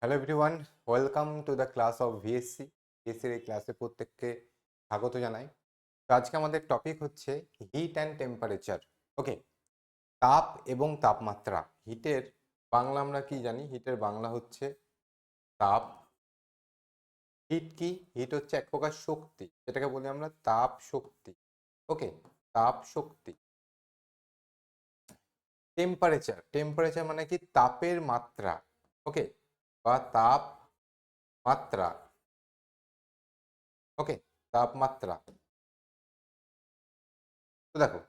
Hello everyone, welcome to the class of VSC. ভিএসসির এই ক্লাসে প্রত্যেককে স্বাগত জানাই। তো আজকে আমাদের টপিক হচ্ছে হিট অ্যান্ড টেম্পারেচার। ওকে, তাপ এবং তাপমাত্রা। হিটের বাংলা আমরা কি জানি? হিটের বাংলা হচ্ছে তাপ। হিট কি? হিট হচ্ছে এক প্রকার শক্তি, যেটাকে বলি আমরা তাপ শক্তি। ওকে, তাপ শক্তি। টেম্পারেচার, টেম্পারেচার মানে কি? তাপের মাত্রা। ওকে, বা তাপ মাত্রা। ওকে, তাপমাত্রা। তো দেখো,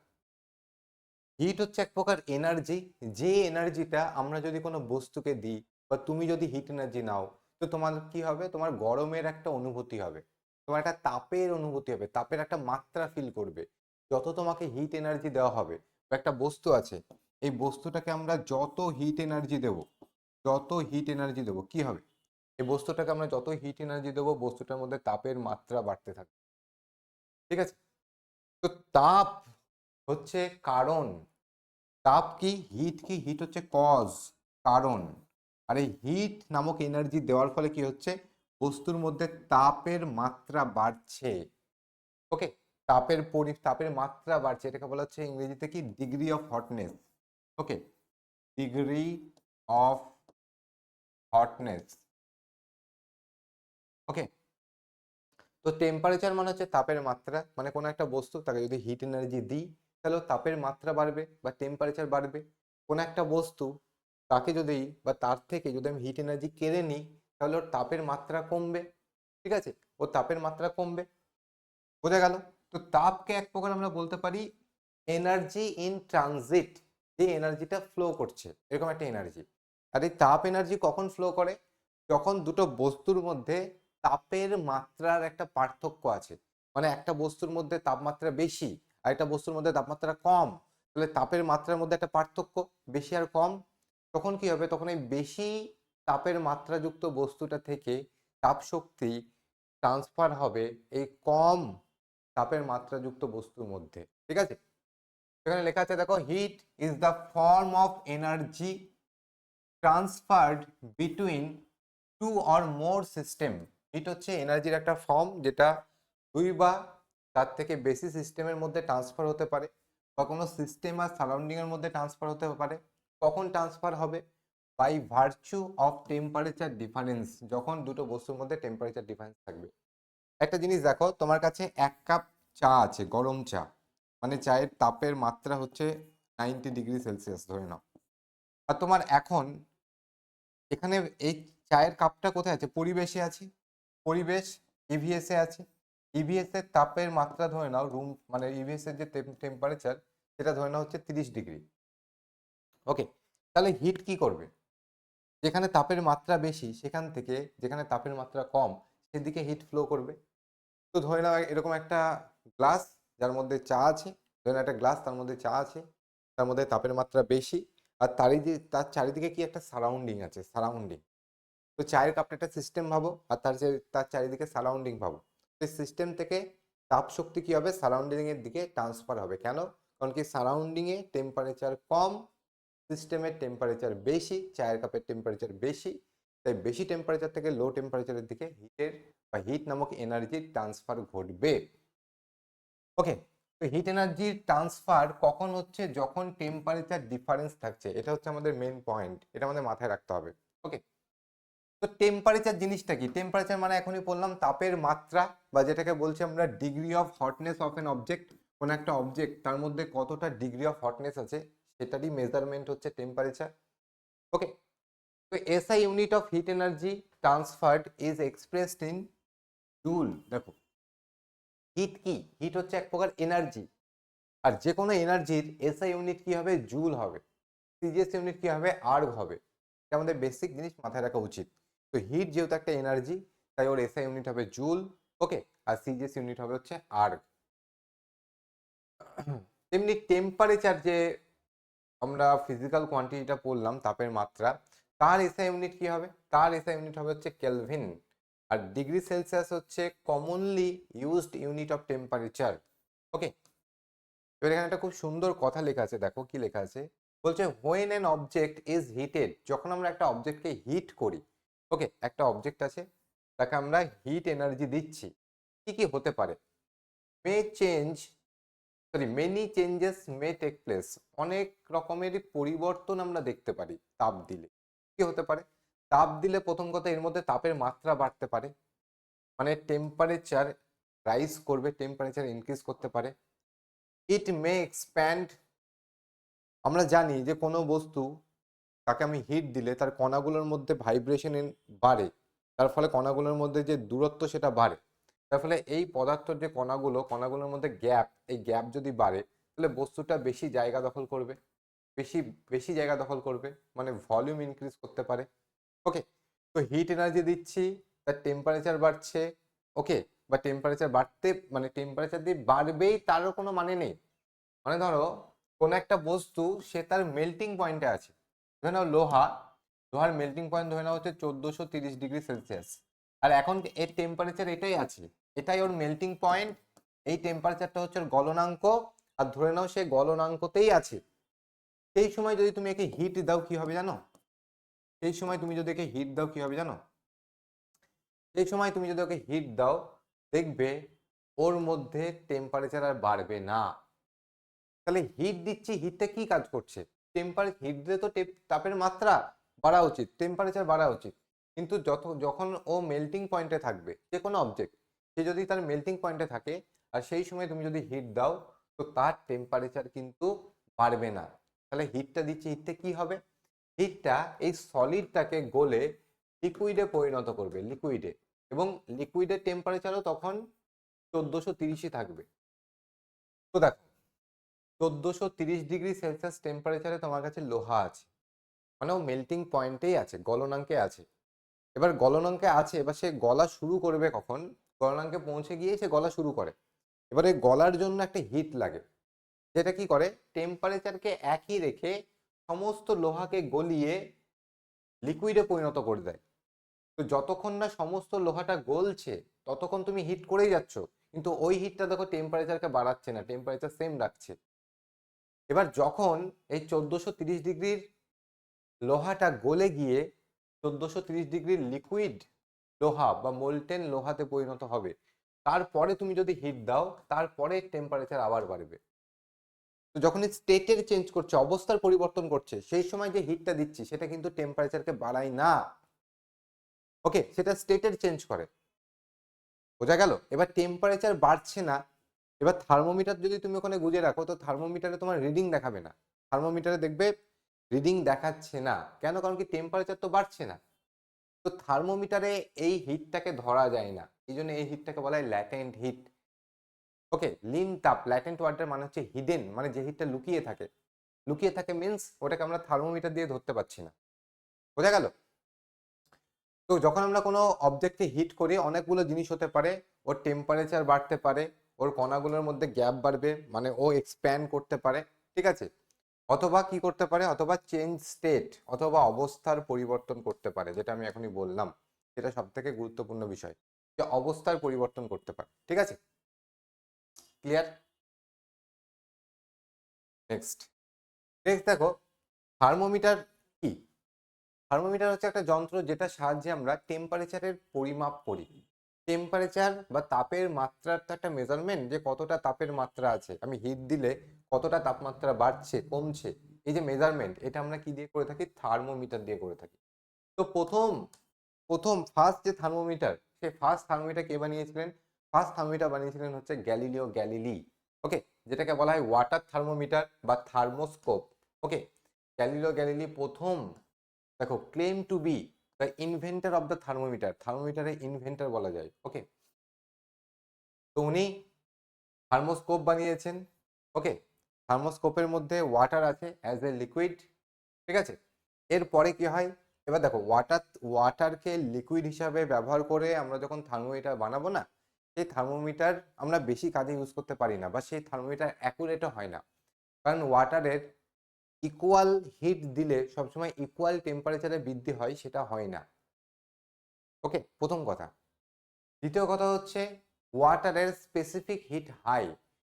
হিট হচ্ছে এক প্রকার এনার্জি। যে এনার্জিটা আমরা যদি কোনো বস্তুকে দিই বা তুমি যদি হিট এনার্জি নাও, তো তোমার কি হবে? তোমার গরমের একটা অনুভূতি হবে, তোমার একটা তাপের অনুভূতি হবে, তাপের একটা মাত্রা ফিল করবে যত তোমাকে হিট এনার্জি দেওয়া হবে। বা একটা বস্তু আছে, এই বস্তুটাকে আমরা যত হিট এনার্জি দেব, যত হিট এনার্জি দেবো কি হবে? এই বস্তুটাকে আমরা যত হিট এনার্জি দেবো, বস্তুটার মধ্যে তাপের মাত্রা বাড়তে থাকবে। ঠিক আছে? তো তাপ হচ্ছে কারণ। তাপ কি? হিট কি? হিট হচ্ছে কজ, কারণ। আর এই হিট নামক এনার্জি দেওয়ার ফলে কি হচ্ছে? বস্তুর মধ্যে তাপের মাত্রা বাড়ছে। ওকে, তাপের মাত্রা বাড়ছে, এটাকে বলা হচ্ছে ইংরেজিতে কি? Degree of hotness. Okay, degree of hotness. Okay, তো টেম্পারেচার মানে হচ্ছে তাপের মাত্রা। মানে কোনো একটা বস্তু, তাকে যদি হিট এনার্জি দিই তাহলে ওর তাপের মাত্রা বাড়বে বা টেম্পারেচার বাড়বে। কোনো একটা বস্তু, তাকে যদি বা তার থেকে যদি আমি হিট এনার্জি কেড়ে নিই, তাহলে ওর তাপের মাত্রা কমবে। ঠিক আছে, ওর তাপের মাত্রা কমবে। বোঝা গেল? তো তাপকে এক প্রকার আমরা বলতে পারি এনার্জি ইন ট্রানজিট। যে এনার্জিটা ফ্লো করছে, এরকম একটা এনার্জি। আর এই তাপ এনার্জি কখন ফ্লো করে? যখন দুটো বস্তুর মধ্যে তাপের মাত্রার একটা পার্থক্য আছে। মানে একটা বস্তুর মধ্যে তাপমাত্রা বেশি আর একটা বস্তুর মধ্যে তাপমাত্রা কম, তাহলে তাপের মাত্রার মধ্যে একটা পার্থক্য, বেশি আর কম। তখন কি হবে? তখন এই বেশি তাপের মাত্রাযুক্ত বস্তুটা থেকে তাপ শক্তি ট্রান্সফার হবে এই কম তাপের মাত্রাযুক্ত বস্তুর মধ্যে। ঠিক আছে, এখানে লেখা আছে দেখো, heat is the form of energy transferred between two or more system. Heat হচ্ছে এনার্জির একটা ফর্ম, যেটা দুই বা তার থেকে বেশি সিস্টেমের মধ্যে ট্রান্সফার হতে পারে, বা কোনো সিস্টেম আর সারাউন্ডিং এর মধ্যে ট্রান্সফার হতে পারে। কখন ট্রান্সফার হবে? By virtue of temperature difference. যখন দুটো বস্তুর মধ্যে টেম্পারেচার ডিফারেন্স থাকবে। একটা জিনিস দেখো, তোমার কাছে 1 কাপ চা আছে, গরম চা। মানে চায়ের তাপের মাত্রা হচ্ছে 90 ডিগ্রি সেলসিয়াস ধরে নাও। আর তোমার এখন এখানে এই চায়ের কাপটা কোথায় আছে? পরিবেশে আছে। পরিবেশ ইভিএস এ আছে। ইভিএস এর তাপের মাত্রা ধরে নাও, রুম মানে ইভিএস এর যে টেম্পারেচার, সেটা ধরে নাও হচ্ছে 30 ডিগ্রি। ওকে, তাহলে হিট কি করবে? যেখানে তাপের মাত্রা বেশি সেখান থেকে যেখানে তাপের মাত্রা কম, সেদিকে হিট ফ্লো করবে। তো ধরে নাও এরকম একটা গ্লাস, যার মধ্যে চা আছে। ধরে নাও একটা গ্লাস, তার মধ্যে চা আছে, তার মধ্যে তাপের মাত্রা বেশি। আর তার চারিদিকে কি একটা সারাউন্ডিং আছে, সারাউন্ডিং। তো চায়ের কাপটা একটা সিস্টেম ভাবো, আর তার চারিদিকে সারাউন্ডিং ভাবো। সেই সিস্টেম থেকে তাপ শক্তি কি হবে? সারাউন্ডিং এর দিকে ট্রান্সফার হবে। কেন? কারণ কি সারাউন্ডিং এ টেম্পারেচার কম, সিস্টেমের টেম্পারেচার বেশি, চায়ের কাপের টেম্পারেচার বেশি। তাই বেশি টেম্পারেচার থেকে লো টেম্পারেচারের দিকে হিটের বা হিট নামক এনার্জির ট্রান্সফার ঘটবে। ওকে, তো হিট এনার্জির ট্রান্সফার কখন হচ্ছে? যখন টেম্পারেচার ডিফারেন্স থাকছে। এটা হচ্ছে আমাদের মেন পয়েন্ট, এটা আমাদের মাথায় রাখতে হবে। ওকে, তো টেম্পারেচার জিনিসটা কি? টেম্পারেচার মানে এখনই বললাম তাপের মাত্রা, বা যেটাকে বলছি আমরা degree of hotness of an object. কোন একটা অবজেক্ট, তার মধ্যে কতটা ডিগ্রি অফ হটনেস আছে, সেটারই মেজারমেন্ট হচ্ছে টেম্পারেচার। ওকে, তো SI unit of heat energy transferred is expressed in joule. দেখো, হিট কি? হিট হচ্ছে এক প্রকার এনার্জি। আর যে কোনো এনার্জির এসআই ইউনিট কি হবে? জুল হবে। সিজিএস ইউনিট কি হবে? আর্গ হবে। এটা আমাদের বেসিক জিনিস মাথায় রাখা উচিত। তো হিট যেহেতু একটা এনার্জি, তাই ওর এসআই ইউনিট হবে জুল। ওকে, আর সিজিএস ইউনিট হবে হচ্ছে আর্গ। তেমনি টেম্পারেচার, যে আমরা ফিজিক্যাল কোয়ান্টিটিটা পড়লাম, তাপের মাত্রা, তার এসআই ইউনিট কি হবে? তার এসআই ইউনিট হবে হচ্ছে কেলভিন। আর ডিগ্রি সেলসিয়াস হচ্ছে commonly used unit of temperature. Okay, এবার এখানে একটা খুব সুন্দর কথা লেখা আছে, দেখো কি লেখা আছে। বলছে when an object is heated. যখন আমরা একটা অবজেক্টকে হিট করি, ওকে, একটা অবজেক্ট আছে, তাকে আমরা হিট এনার্জি দিচ্ছি। কি কি হতে পারে? May change, sorry, many changes may take place. অনেক রকমেরই পরিবর্তন আমরা দেখতে পারি তাপ দিলে। কি হতে পারে? তাপ দিলে প্রথম কথা এর মধ্যে তাপের মাত্রা বাড়তে পারে, মানে টেম্পারেচার রাইজ করবে, টেম্পারেচার ইনক্রিজ করতে পারে। ইট মে এক্সপ্যান্ড। আমরা জানি যে কোনো বস্তু, তাকে আমি হিট দিলে তার কণাগুলোর মধ্যে ভাইব্রেশন বাড়ে, তার ফলে কণাগুলোর মধ্যে যে দূরত্ব সেটা বাড়ে। তার ফলে এই পদার্থের যে কণাগুলোর মধ্যে গ্যাপ, এই গ্যাপ যদি বাড়ে তাহলে বস্তুটা বেশি জায়গা দখল করবে, বেশি বেশি জায়গা দখল করবে, মানে ভলিউম ইনক্রিজ করতে পারে। ওকে, তো হিট এনার্জি দিচ্ছি, তার টেম্পারেচার বাড়ছে। ওকে, বা টেম্পারেচার বাড়তে মানে টেম্পারেচার দিয়ে বাড়বেই তারও কোনো মানে নেই। মানে ধরো কোন একটা বস্তু সে তার মেল্টিং পয়েন্টে আছে, ধরে নাও লোহার মেল্টিং পয়েন্ট ধরে নাও হচ্ছে 1430°C, আর এখন এর টেম্পারেচার এটাই আছে, এটাই ওর মেল্টিং পয়েন্ট, এই টেম্পারেচারটা হচ্ছে ওর গলনাঙ্ক, আর ধরে নাও সে গলনাঙ্কতেই আছে। সেই সময় যদি তুমি একে হিট দাও কি হবে জানো? সেই সময় তুমি যদি একে হিট দাও কি হবে জানো? সেই সময় তুমি যদি ওকে হিট দাও, দেখবে ওর মধ্যে টেম্পারেচার আর বাড়বে না। তাহলে হিট দিচ্ছি, হিটটা কি কাজ করছে? হিট দিলে তো তাপের মাত্রা বাড়া উচিত, টেম্পারেচার বাড়া উচিত, কিন্তু যখন ও মেল্টিং পয়েন্টে থাকবে, যে কোনো অবজেক্ট সে যদি তার মেল্টিং পয়েন্টে থাকে আর সেই সময় তুমি যদি হিট দাও, তো তার টেম্পারেচার কিন্তু বাড়বে না। তাহলে হিটটা দিচ্ছি, হিটটা কি হবে? হিটটা এই সলিডটাকে গলে লিকুইডে পরিণত করবে, লিকুইডে, এবং লিকুইডের টেম্পারেচারও তখন 1430 থাকবে। তো দেখো 1430°C টেম্পারেচারে তোমার কাছে লোহা আছে, মানে ও মেল্টিং পয়েন্টেই আছে, গলনাঙ্কে আছে। এবার গলনাঙ্কে আছে, এবার সে গলা শুরু করবে কখন? গলনাঙ্কে পৌঁছে গিয়ে সে গলা শুরু করে। এবারে গলার জন্য একটা হিট লাগে, যেটা কি করে টেম্পারেচারকে একই রেখে সমস্ত লোহাকে গলিয়ে লিকুইডে পরিণত করে দেয়। তো যতক্ষণ না সমস্ত লোহাটা গলছে ততক্ষণ তুমি হিট করেই যাচ্ছ, কিন্তু ওই হিটটা দেখো টেম্পারেচারকে বাড়াচ্ছে না, টেম্পারেচার সেম রাখছে। এবার যখন এই 1430° লোহাটা গলে গিয়ে 1430° লিকুইড লোহা বা মোল্টেন লোহাতে পরিণত হবে, তারপরে তুমি যদি হিট দাও তারপরে টেম্পারেচার আবার বাড়বে। তো যখন স্টেটের চেঞ্জ করছে, অবস্থার পরিবর্তন করছে, সেই সময় যে হিটটা দিচ্ছি সেটা কিন্তু টেম্পারেচারকে বাড়ায় না। ওকে, সেটা স্টেটের চেঞ্জ করে। বোঝা গেল? এবার টেম্পারেচার বাড়ছে না, এবার থার্মোমিটার যদি তুমি ওখানে গুজে রাখো তো থার্মোমিটারে তোমার রিডিং দেখাবে না, থার্মোমিটারে দেখবে রিডিং দেখাচ্ছে না। কেন? কারণ কি টেম্পারেচার তো বাড়ছে না। তো থার্মোমিটারে এই হিটটাকে ধরা যায় না, এই জন্য এই হিটটাকে বলা হয় ল্যাটেন্ট হিট। ওকে, লিন তাপ, ল্যাটেন্ট ওয়ার্ডের মানে হচ্ছে হিডেন, মানে যে হিটটা লুকিয়ে থাকে। লুকিয়ে থাকে মিন্স ওটাকে আমরা থার্মোমিটার দিয়ে ধরতে পারছি না। বোঝা গেল? তো যখন আমরা কোনো অবজেক্টকে হিট করি অনেকগুলো জিনিস হতে পারে, ওর টেম্পারেচার বাড়তে পারে, ওর কণাগুলোর মধ্যে গ্যাপ বাড়বে, মানে ও এক্সপ্যান্ড করতে পারে, ঠিক আছে, অথবা কি করতে পারে, অথবা চেঞ্জ স্টেট, অথবা অবস্থার পরিবর্তন করতে পারে, যেটা আমি এখনই বললাম, সেটা সব থেকে গুরুত্বপূর্ণ বিষয়, যে অবস্থার পরিবর্তন করতে পারে। ঠিক আছে, ক্লিয়ার? নেক্সট নেক্সট দেখো, থার্মোমিটার কি? থার্মোমিটার হচ্ছে একটা যন্ত্র যেটা সাহায্যে আমরা টেম্পারেচারের পরিমাপ করি। টেম্পারেচার বা তাপের মাত্রার তো একটা মেজারমেন্ট, যে কতটা তাপের মাত্রা আছে, আমি হিট দিলে কতটা তাপমাত্রা বাড়ছে কমছে, এই যে মেজারমেন্ট, এটা আমরা কি দিয়ে করে থাকি? থার্মোমিটার দিয়ে করে থাকি। তো প্রথম প্রথম ফার্স্ট যে থার্মোমিটার, সেই ফার্স্ট থার্মোমিটার কে বানিয়েছিলেন? ফার্স্ট থার্মোমিটার বানিয়েছিলেন হচ্ছে গ্যালিলিও গ্যালিলি। ওকে, যেটাকে বলা হয় ওয়াটার থার্মোমিটার বা থার্মোস্কোপ। ওকে, গ্যালিলিও গ্যালিলি প্রথম, দেখো, claim to be the inventor of the thermometer, থার্মোমিটারের ইনভেন্টর বলা যায়। ওকে, তো উনি থার্মোস্কোপ বানিয়েছেন। ওকে, থার্মোস্কোপের মধ্যে ওয়াটার আছে অ্যাজ এ লিকুইড, ঠিক আছে। এরপরে কি হয়? এবার দেখো, ওয়াটারকে লিকুইড হিসাবে ব্যবহার করে আমরা যখন থার্মোমিটার বানাবো না, সেই থার্মোমিটার আমরা বেশি কাজে ইউজ করতে পারি না, বা সেই থার্মোমিটার অ্যাকুরেটও হয় না, কারণ ওয়াটারের ইকুয়াল হিট দিলে সবসময় ইকুয়াল টেম্পারেচারে বৃদ্ধি হয়, সেটা হয় না। ওকে, প্রথম কথা। দ্বিতীয় কথা হচ্ছে ওয়াটারের স্পেসিফিক হিট হাই,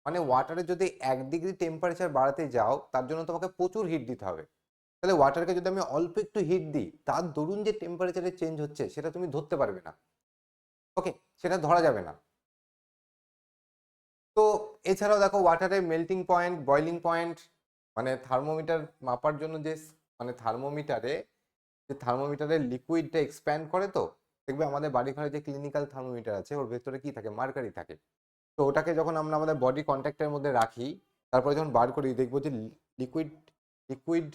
মানে ওয়াটারে যদি 1° টেম্পারেচার বাড়াতে যাও তার জন্য তোমাকে প্রচুর হিট দিতে হবে। তাহলে ওয়াটারকে যদি আমি অল্প একটু হিট দিই, তার দরুন যে টেম্পারেচারে চেঞ্জ হচ্ছে সেটা তুমি ধরতে পারবে না। ওকে, সেটা ধরা যাবে না। তো এছাড়াও দেখো ওয়াটারের মেল্টিং পয়েন্ট, বয়লিং পয়েন্ট, মানে থার্মোমিটার মাপার জন্য যে মানে থার্মোমিটারের লিকুইডটা এক্সপ্যান্ড করে, তো দেখবে আমাদের বাড়ি ঘরে যে ক্লিনিক্যাল থার্মোমিটার আছে ওর ভেতরে কি থাকে, মার্কারি থাকে। তো ওটাকে যখন আমরা আমাদের বডি কন্ট্যাক্টের মধ্যে রাখি, তারপরে যখন বার করি দেখবো যে লিকুইড লিকুইড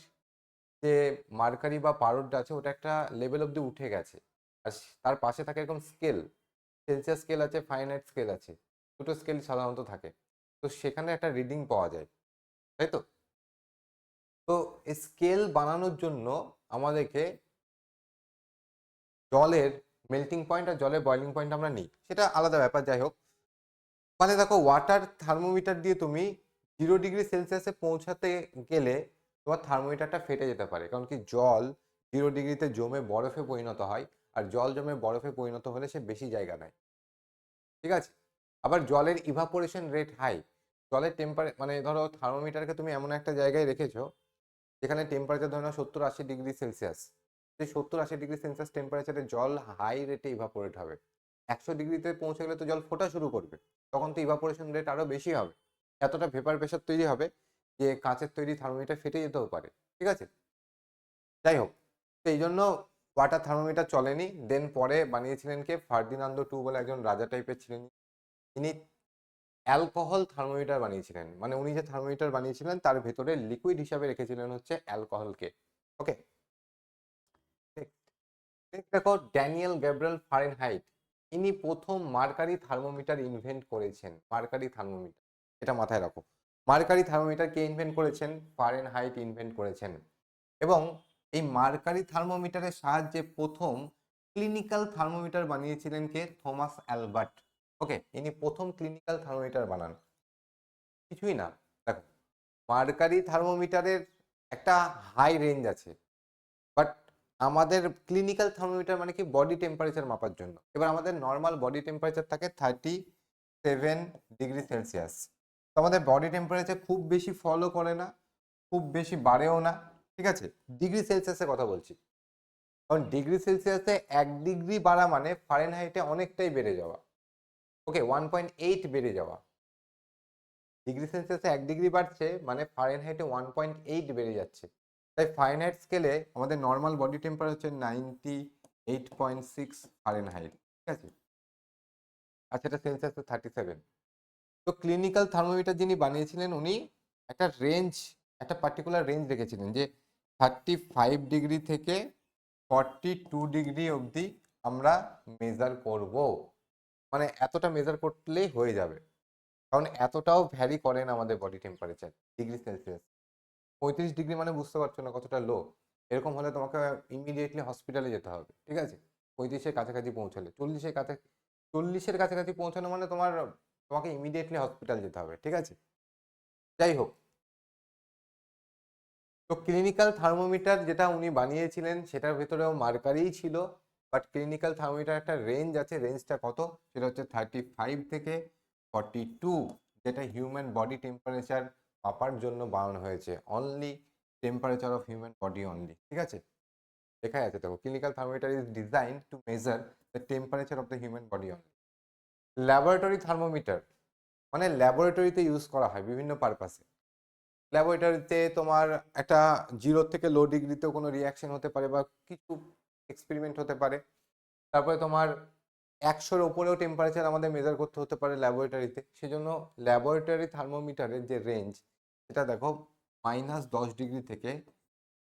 যে মার্কারি বা পারদটা আছে ওটা একটা লেভেল অব্দি উঠে গেছে। আর তার পাশে থাকে এরকম স্কেল, সেলসিয়াস স্কেল আছে, ফারেনহাইট স্কেল আছে, দুটো স্কেল সাধারণত থাকে। তো সেখানে একটা রিডিং পাওয়া যায়, তাই তো। তো স্কেল বানানোর জন্য আমাদেরকে জলের মেল্টিং পয়েন্ট আর জলের বয়লিং পয়েন্ট আমরা নিই, সেটা আলাদা ব্যাপার, যাই হোক। মানে দেখো ওয়াটার থার্মোমিটার দিয়ে তুমি 0 ডিগ্রি সেলসিয়াসে পৌঁছাতে গেলে তোমার থার্মোমিটারটা ফেটে যেতে পারে, কারণ কি জল 0 ডিগ্রিতে জমে বরফে পরিণত হয়, আর জল জমে বরফে পরিণত হলে সে বেশি জায়গা নেয়, ঠিক আছে। আবার জলের ইভাপোরেশন রেট হাই, জলের মানে ধরো থার্মোমিটারকে তুমি এমন একটা জায়গায় রেখেছো যেখানে টেম্পারেচার ধরো 70-80 ডিগ্রি সেলসিয়াস, সেই 70-80 ডিগ্রি সেলসিয়াস টেম্পারেচারে জল হাই রেটে ইভাপোরেট হবে। 100 ডিগ্রিতে পৌঁছে গেলে তো জল ফোটা শুরু করবে, তখন তো ইভাপোরেশন রেট আরো বেশি হবে, এতটা ভেপার প্রেশার তৈরি হবে যে কাঁচের তৈরি থার্মোমিটার ফেটে যেতেও পারে, ঠিক আছে। যাই হোক, তো এই জন্য ওয়াটার থার্মোমিটার চলেনি। দেন পরে বানিয়েছিলেন কে, ফার্দিনান্দো টু বলে একজন রাজা টাইপের ছিলেন, তিনি অ্যালকোহল থার্মোমিটার বানিয়েছিলেন। মানে উনি যে থার্মোমিটার বানিয়েছিলেন তার ভেতরে লিকুইড হিসাবে রেখেছিলেন হচ্ছে অ্যালকোহলকে। ওকে, দেখো ড্যানিয়েল গ্যাব্রিয়েল ফারেনহাইট, ইনি প্রথম মার্কারি থার্মোমিটার ইনভেন্ট করেছেন। মার্কারি থার্মোমিটার, এটা মাথায় রাখো, মার্কারি থার্মোমিটার কে ইনভেন্ট করেছেন, ফারেনহাইট ইনভেন্ট করেছেন। এবং এই মার্কারি থার্মোমিটারের সাহায্যে প্রথম ক্লিনিক্যাল থার্মোমিটার বানিয়েছিলেন কে, থমাস অ্যালবার্ট। ওকে, ইনি প্রথম ক্লিনিক্যাল থার্মোমিটার বানান। কিছুই না, দেখো মার্কারি থার্মোমিটারের একটা হাই রেঞ্জ আছে, বাট আমাদের ক্লিনিক্যাল থার্মোমিটার মানে কি, বডি টেম্পারেচার মাপার জন্য। এবার আমাদের নর্মাল বডি টেম্পারেচার থাকে 37 ডিগ্রি সেলসিয়াস। তো আমাদের বডি টেম্পারেচার খুব বেশি ফলো করে না, খুব বেশি বাড়েও না, ঠিক আছে। ডিগ্রি সেলসিয়াসের কথা বলছি, কারণ ডিগ্রি সেলসিয়াসে 1 ডিগ্রি বাড়া মানে ফারেনহাইটে অনেকটাই বেড়ে যাওয়া। ওকে, 1.8 বেড়ে যাওয়া। ডিগ্রি সেলসিয়াসে 1 ডিগ্রি বাড়ছে মানে ফারেনহাইটে 1.8 বেড়ে যাচ্ছে। তাই ফারেনহাইট স্কেলে আমাদের নর্মাল বডি টেম্পারেচার 98.6 ফারেনহাইট, ঠিক আছে। আর সেটা সেলসিয়াসে 37। তো ক্লিনিক্যাল থার্মোমিটার যিনি বানিয়েছিলেন উনি একটা রেঞ্জ, একটা পার্টিকুলার রেঞ্জ রেখেছিলেন যে 35 ডিগ্রি থেকে 42 ডিগ্রি অবধি আমরা মেজার করব। মানে এতটা মেজার করলেই হয়ে যাবে, কারণ এতটাও ভ্যারি করে না আমাদের body temperature degree Celsius. 35 degree মানে বুঝতে পারছো না কতটা লো। এরকম হলে তোমাকে ইমিডিয়েটলি হসপিটালে যেতে হবে, ঠিক আছে। 35-এর কাছাকাছি পৌঁছালে, 40-এর কাছাকাছি পৌঁছানো মানে তোমাকে ইমিডিয়েটলি হসপিটাল যেতে হবে, ঠিক আছে। যাই হোক, তো ক্লিনিক্যাল থার্মোমিটার যেটা উনি বানিয়েছিলেন সেটার ভেতরেও মার্কারিই ছিল, বাট ক্লিনিক্যাল থার্মোমিটার একটা রেঞ্জ আছে, রেঞ্জটা কত, সেটা হচ্ছে 35 থেকে 42, যেটা হিউম্যান বডি টেম্পারেচার মাপার জন্য বানানো হয়েছে। Only temperature of human body only, ঠিক আছে। লেখাই আছে দেখো, clinical thermometer is design to measure the temperature of the human body only. Laboratory thermometer মানে ল্যাবরেটরিতে ইউজ করা হয় বিভিন্ন পারপাসে। ল্যাবরেটরিতে তোমার একটা 0 থেকে লো ডিগ্রিতেও কোনো রিয়াকশন হতে পারে বা কিছু এক্সপেরিমেন্ট হতে পারে। তারপরে তোমার 100-র ওপরেও টেম্পারেচার আমাদের মেজার করতে হতে পারে ল্যাবরেটরিতে। সেজন্য ল্যাবরেটরি থার্মোমিটারের যে রেঞ্জ সেটা দেখো -10 ডিগ্রি থেকে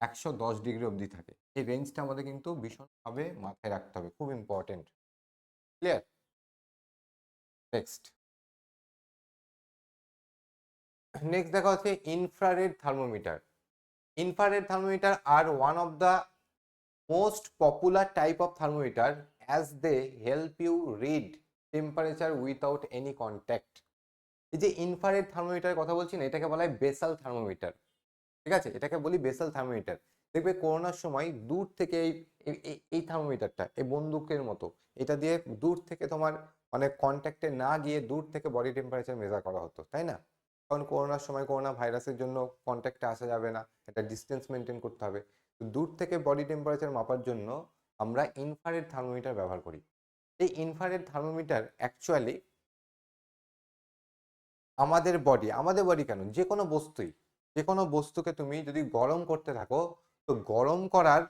110 ডিগ্রি অবধি থাকে। এই রেঞ্জটা আমাদের কিন্তু ভীষণভাবে মাথায় রাখতে হবে, খুব ইম্পর্টেন্ট। ক্লিয়ার? নেক্সট নেক্সট দেখা হচ্ছে infrared thermometer. Infrared thermometer are one of the most popular type of thermometer as they help you read temperature without any contact. এই যে ইনফ্রারেড থার্মোমিটারের কথা বলছি না, এটাকে বলা হয় বেসাল থার্মোমিটার, ঠিক আছে। এটাকে বলি বেসাল থার্মোমিটার। দেখবে করোনার সময় দূর থেকে এই থার্মোমিটারটা এই বন্দুকের মতো, এটা দিয়ে দূর থেকে তোমার মানে কন্ট্যাক্টে না গিয়ে দূর থেকে বডি টেম্পারেচার মেজার করা হতো, তাই না। কারণ করোনার সময় করোনা ভাইরাসের জন্য কন্ট্যাক্টে আসা যাবে না, একটা ডিস্টেন্স মেনটেন করতে হবে। তো দূর থেকে বডি টেম্পারেচার মাপার জন্য আমরা ইনফ্রারেড থার্মোমিটার ব্যবহার করি। এই ইনফ্রারেড থার্মোমিটার অ্যাকচুয়ালি আমাদের বডি কেন, যে কোনো বস্তুকে তুমি যদি গরম করতে থাকো, তো গরম করার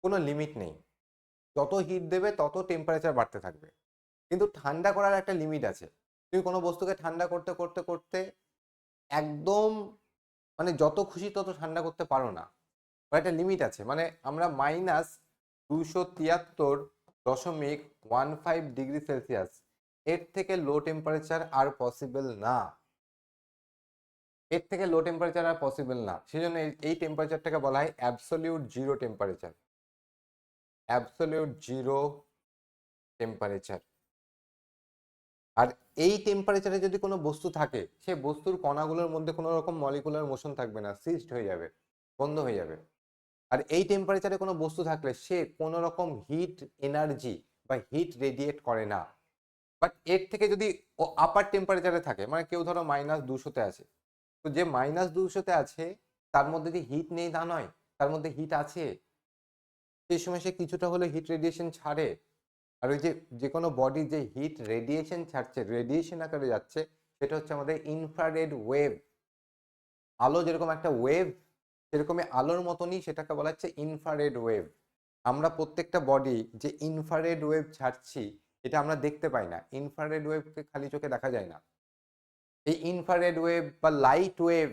কোনো লিমিট নেই। যত হিট দেবে তত টেম্পারেচার বাড়তে থাকবে। কিন্তু ঠান্ডা করার একটা লিমিট আছে। তুমি কোনো বস্তুকে ঠান্ডা করতে করতে করতে একদম মানে যত খুশি তত ঠান্ডা করতে পারো না, একটা লিমিট আছে। মানে আমরা -273.15 ডিগ্রি সেলসিয়াস এর থেকে লো টেম্পারেচার আর পসিবল না, সেই জন্য এই টেম্পারেচারটাকে বলা হয় অ্যাবসলিউট জিরো টেম্পারেচার। আর এই টেম্পারেচারে যদি কোনো বস্তু থাকে, সে বস্তুর কণাগুলোর মধ্যে কোনো রকম মলিকুলার মোশন থাকবে না, সিজড হয়ে যাবে, বন্ধ হয়ে যাবে। আর এই টেম্পারেচারে কোনো বস্তু থাকলে সে কোনো রকম হিট এনার্জি বা হিট রেডিয়েট করে না। বাট এর থেকে যদি ও আপার টেম্পারেচারে থাকে, মানে কেউ ধরো -200-তে আছে, তো যে -200-তে আছে তার মধ্যে যে হিট নেই তা নয়, তার মধ্যে হিট আছে। সেই সময় সে কিছুটা হলে হিট রেডিয়েশন ছাড়ে। আর ওই যে যে কোনো বডি যে হিট রেডিয়েশন ছাড়ছে, রেডিয়েশন আকারে যাচ্ছে, সেটা হচ্ছে আমাদের ইনফ্রারেড ওয়েভ। আলো যেরকম একটা ওয়েভ, সেরকমই আলোর মতনই সেটাকে বলা হচ্ছে ইনফ্রারেড ওয়েভ। আমরা প্রত্যেকটা বডি যে ইনফ্রারেড ওয়েভ ছাড়ছি, এটা আমরা দেখতে পাই না, ইনফ্রারেড ওয়েভকে খালি চোখে দেখা যায় না। এই ইনফ্রারেড ওয়েভ বা লাইট ওয়েভ,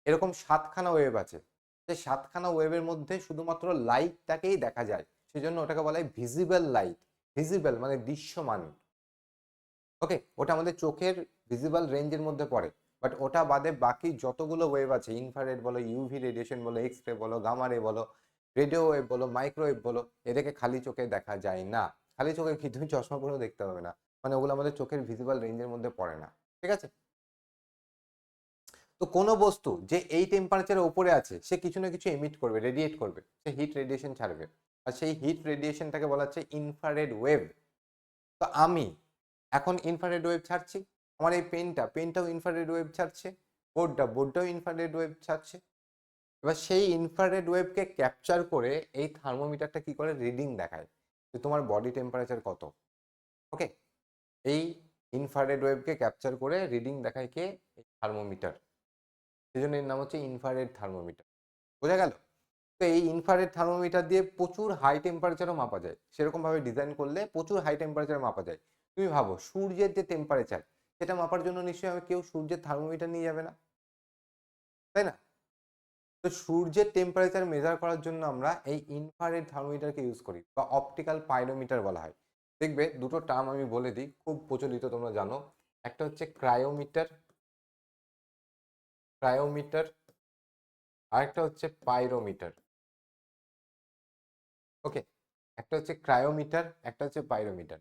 এরকম 7খানা ওয়েভ আছে। সেই 7খানা ওয়েভের মধ্যে শুধুমাত্র লাইটটাকেই দেখা যায়, সেজন্য ওটাকে বলা হয় ভিজিবল লাইট। ভিজিবল মানে দৃশ্যমান। ওকে, ওটা আমাদের চোখের ভিজিবল রেঞ্জের মধ্যে পড়ে। বাট ওটা বাদে বাকি যতগুলো ওয়েভ আছে, ইনফ্রারেড বলো, ইউভি রেডিয়েশন বলো, এক্স রে বলো, গামা রে বলো, রেডিও ওয়েভ বলো, মাইক্রোওয়েভ বলো, এদেরকে খালি চোখে দেখা যায় না। খালি চোখে কি তুমি চশমা পরেও দেখতে পাবে না, মানে ওগুলো আমাদের চোখের ভিজিবল রেঞ্জের মধ্যে পড়ে না। ঠিক আছে? তো কোনো বস্তু যে এই টেম্পারেচারের উপরে আছে, সে কিছু না কিছু এমিট করবে, রেডিয়েট করবে, সে হিট রেডিয়েশন ছাড়বে। আর সেই হিট রেডিয়েশনটাকে বলা হচ্ছে ইনফ্রারেড ওয়েভ। তো আমি এখন ইনফ্রারেড ওয়েভ ছাড়ছি, আমার এই পেনটাও ইনফ্রারেড ওয়েভ ছাড়ছে, বোর্ডটাও ইনফ্রারেড ওয়েভ ছাড়ছে। এবার সেই ইনফ্রারেড ওয়েভকে ক্যাপচার করে এই থার্মোমিটারটা কি করে রিডিং দেখায় যে তোমার বডি টেম্পারেচার কত। ওকে, এই ইনফ্রারেড ওয়েভকে ক্যাপচার করে রিডিং দেখায় কে? এই থার্মোমিটার। সেই জন্য এর নাম হচ্ছে ইনফ্রারেড থার্মোমিটার। বোঝা গেল? তো এই ইনফ্রারেড থার্মোমিটার দিয়ে প্রচুর হাই টেম্পারেচারও মাপা যায়, সেরকম ভাবে ডিজাইন করলে প্রচুর হাই টেম্পারেচার মাপা যায়। তুমি ভাবো সূর্যের যে টেম্পারেচার, সেটা মাপার জন্য নিশ্চয়ই আমি কেউ সূর্যের থার্মোমিটার নিয়ে যাবে না, তাই না? তো সূর্যের টেম্পারেচার মেজার করার জন্য আমরা এই ইনফ্রারেড থার্মোমিটারকে ইউজ করি, বা অপটিক্যাল পাইরোমিটার বলা হয়। দেখবে দুটো টার্ম আমি বলে দিই, খুব প্রচলিত, তোমরা জানো। একটা হচ্ছে ক্রায়োমিটার, ক্রায়োমিটার, আর একটা হচ্ছে পাইরোমিটার। ওকে, একটা হচ্ছে ক্রায়োমিটার, একটা হচ্ছে পাইরোমিটার।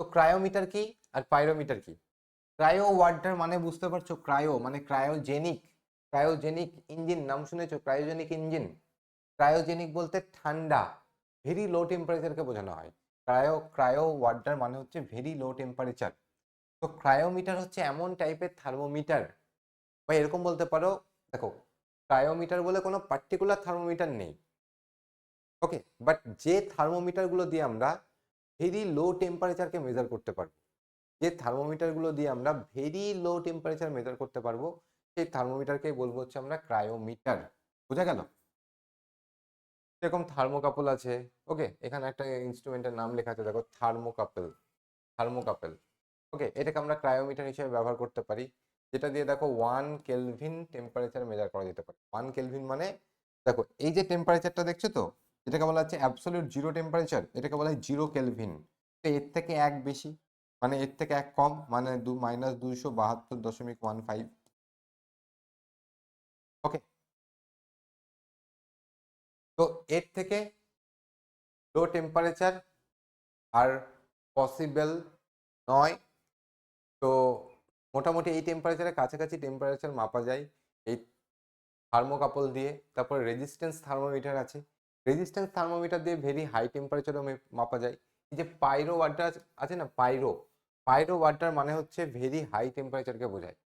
তো ক্রায়োমিটার কি আর পাইরোমিটার কি? ক্রায়ো ওয়ার্ডটার মানে বুঝতে পারছো? ক্রায়ো মানে ক্রায়োজেনিক। ক্রায়োজেনিক ইঞ্জিন নাম শুনেছো? Cryogenic engine. ক্রায়োজেনিক বলতে ঠান্ডা, ভেরি লো টেম্পারেচারকে বোঝানো হয়। ক্রায়ো ওয়ার্ডটার মানে হচ্ছে ভেরি লো টেম্পারেচার। তো ক্রায়োমিটার হচ্ছে এমন টাইপের থার্মোমিটার, বা এরকম বলতে পারো, দেখো ক্রায়োমিটার বলে কোনো পার্টিকুলার থার্মোমিটার নেই। ওকে, বাট যে থার্মোমিটারগুলো দিয়ে আমরা ভেরি লো টেম্পারেচারকে মেজার করতে পারবো, যে থার্মোমিটারগুলো দিয়ে আমরা ভেরি লো টেম্পারেচার মেজার করতে পারবো, সেই থার্মোমিটারকে বলবো হচ্ছে আমরা ক্রায়োমিটার। বোঝা গেল? যেরকম থার্মোকাপল আছে। ওকে, এখানে একটা ইনস্ট্রুমেন্টের নাম লেখা আছে, দেখো থার্মোকাপল। থার্মোকাপল, ওকে, এটাকে আমরা ক্রায়োমিটার হিসেবে ব্যবহার করতে পারি, যেটা দিয়ে দেখো 1 কেলভিন টেম্পারেচার মেজার করা যেতে পারে। 1 কেলভিন মানে, দেখো এই যে টেম্পারেচারটা দেখছো তো, এটাকে বলা হচ্ছে অ্যাবসলিউট জিরো টেম্পারেচার, এটাকে বলা হয় 0 কেলভিন। তো এর থেকে 1 বেশি মানে, এর থেকে 1 কম মানে -272.15। ওকে, তো এর থেকে লো টেম্পারেচার আর পসিবল নয়। তো মোটামুটি এই টেম্পারেচারের কাছাকাছি টেম্পারেচার মাপা যায় এই থার্মোকাপল দিয়ে। তারপরে রেজিস্ট্যান্স থার্মোমিটার আছে, রেজিস্ট্যান্স থার্মোমিটার দিয়ে ভেরি হাই টেম্পারেচারও মাপা যায়। এই যে পাইরো ওয়াটার আছে না, পাইরো, পাইরো ওয়াটার মানে হচ্ছে ভেরি হাই টেম্পারেচারকে বোঝায়।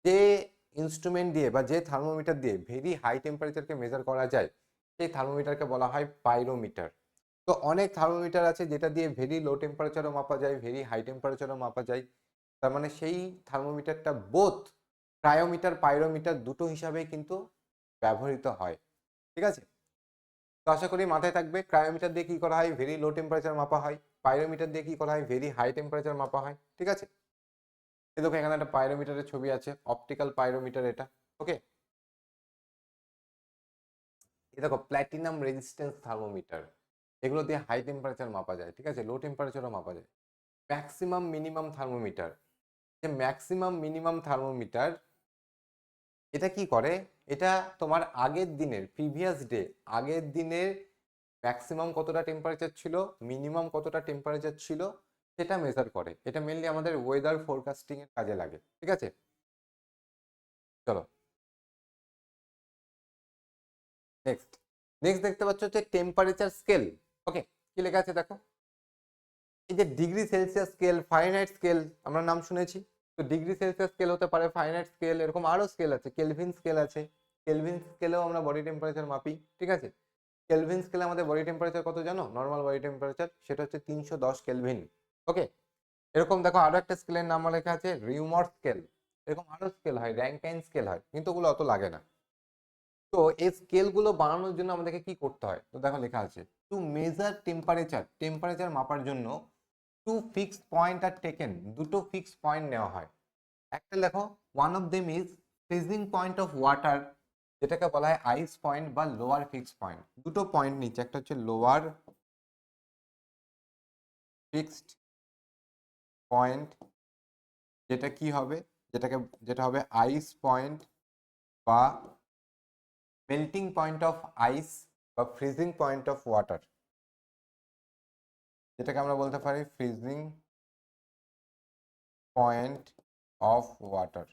যে ইনস্ট্রুমেন্ট দিয়ে বা যে থার্মোমিটার দিয়ে ভেরি হাই টেম্পারেচারকে মেজার করা যায় সেই থার্মোমিটারকে বলা হয় পাইরোমিটার। তো অনেক থার্মোমিটার আছে যেটা দিয়ে ভেরি লো টেম্পারেচারও মাপা যায়, ভেরি হাই টেম্পারেচারও মাপা যায়। তার মানে সেই থার্মোমিটারটা বোথ ক্রায়োমিটার পাইরোমিটার দুটো হিসাবেই কিন্তু ব্যবহৃত হয়। ঠিক আছে, তো আশা করি মাথায় থাকবে ক্রায়োমিটার দিয়ে কি করা হয়, ভেরি লো টেম্পারেচার মাপা হয়। পাইরোমিটার দিয়ে কি করা হয়, ভেরি হাই টেম্পারেচার মাপা হয়। ঠিক আছে, এই দেখো এখানে একটা পাইরোমিটারের ছবি আছে, অপটিক্যাল পাইরোমিটার এটা। ওকে, এই দেখো প্ল্যাটিনাম রেজিস্ট্যান্স থার্মোমিটার, এগুলো দিয়ে হাই টেম্পারেচার মাপা যায়। ঠিক আছে, লো টেম্পারেচারও মাপা যায়। ম্যাক্সিমাম মিনিমাম থার্মোমিটার, যে ম্যাক্সিমাম মিনিমাম থার্মোমিটার এটা কি করে, এটা তোমার আগের দিনের প্রিভিয়াস ডে আগের দিনের ম্যাক্সিমাম কতটা টেম্পারেচার ছিল, মিনিমাম কতটা টেম্পারেচার ছিল সেটা মেজার করে। এটা মেনলি আমাদের ওয়েদার ফোরকাস্টিং এর কাজে লাগে। ঠিক আছে, চলো নেক্সট। নেক্সট দেখতে পাচ্ছ হচ্ছে টেম্পারেচার স্কেল। ওকে, কি লেখা আছে দেখো, এই যে degree Celsius scale, Fahrenheit scale আমরা নাম শুনেছি। তো ডিগ্রি সেলসিয়াস স্কেল হতে পারে, ফারেনহাইট স্কেল, এরকম আরো স্কেল আছে, কেলভিন স্কেল আছে। কেলভিন স্কেলেও আমরা বডি টেম্পারেচার মাপি। ঠিক আছে, কেলভিন স্কেলে আমাদের বডি টেম্পারেচার কত জানো, নর্মাল বডি টেম্পারেচার সেটা হচ্ছে 310 কেলভিন। ওকে, এরকম দেখো আরো একটা স্কেলের নাম লেখা আছে রিউমার স্কেল। এরকম আরো স্কেল হয়, র্যাঙ্কাইন স্কেল হয়, কিন্তু ওগুলো অত লাগে না। তো এই স্কেলগুলো বানানোর জন্য আমাদেরকে কি করতে হয়, তো দেখো লেখা আছে টু মেজার টেম্পারেচার, টেম্পারেচার মাপার জন্য two fixed point are taken, দুটো ফিক্সড পয়েন্ট নেওয়া হয়। একটা লেখো, one of them is freezing point of water, যেটাকে বলা হয় আইস পয়েন্ট বা লোয়ার ফিক্সড পয়েন্ট। দুটো পয়েন্ট নিচে, একটা হচ্ছে লোয়ার ফিক্সড পয়েন্ট, যেটা কি হবে, যেটা হবে আইস পয়েন্ট বা মেল্টিং পয়েন্ট অফ আইস বা ফ্রিজিং পয়েন্ট অফ ওয়াটার, যেটাকে আমরা বলতে পারি ফ্রিজিং পয়েন্ট অফ ওয়াটার।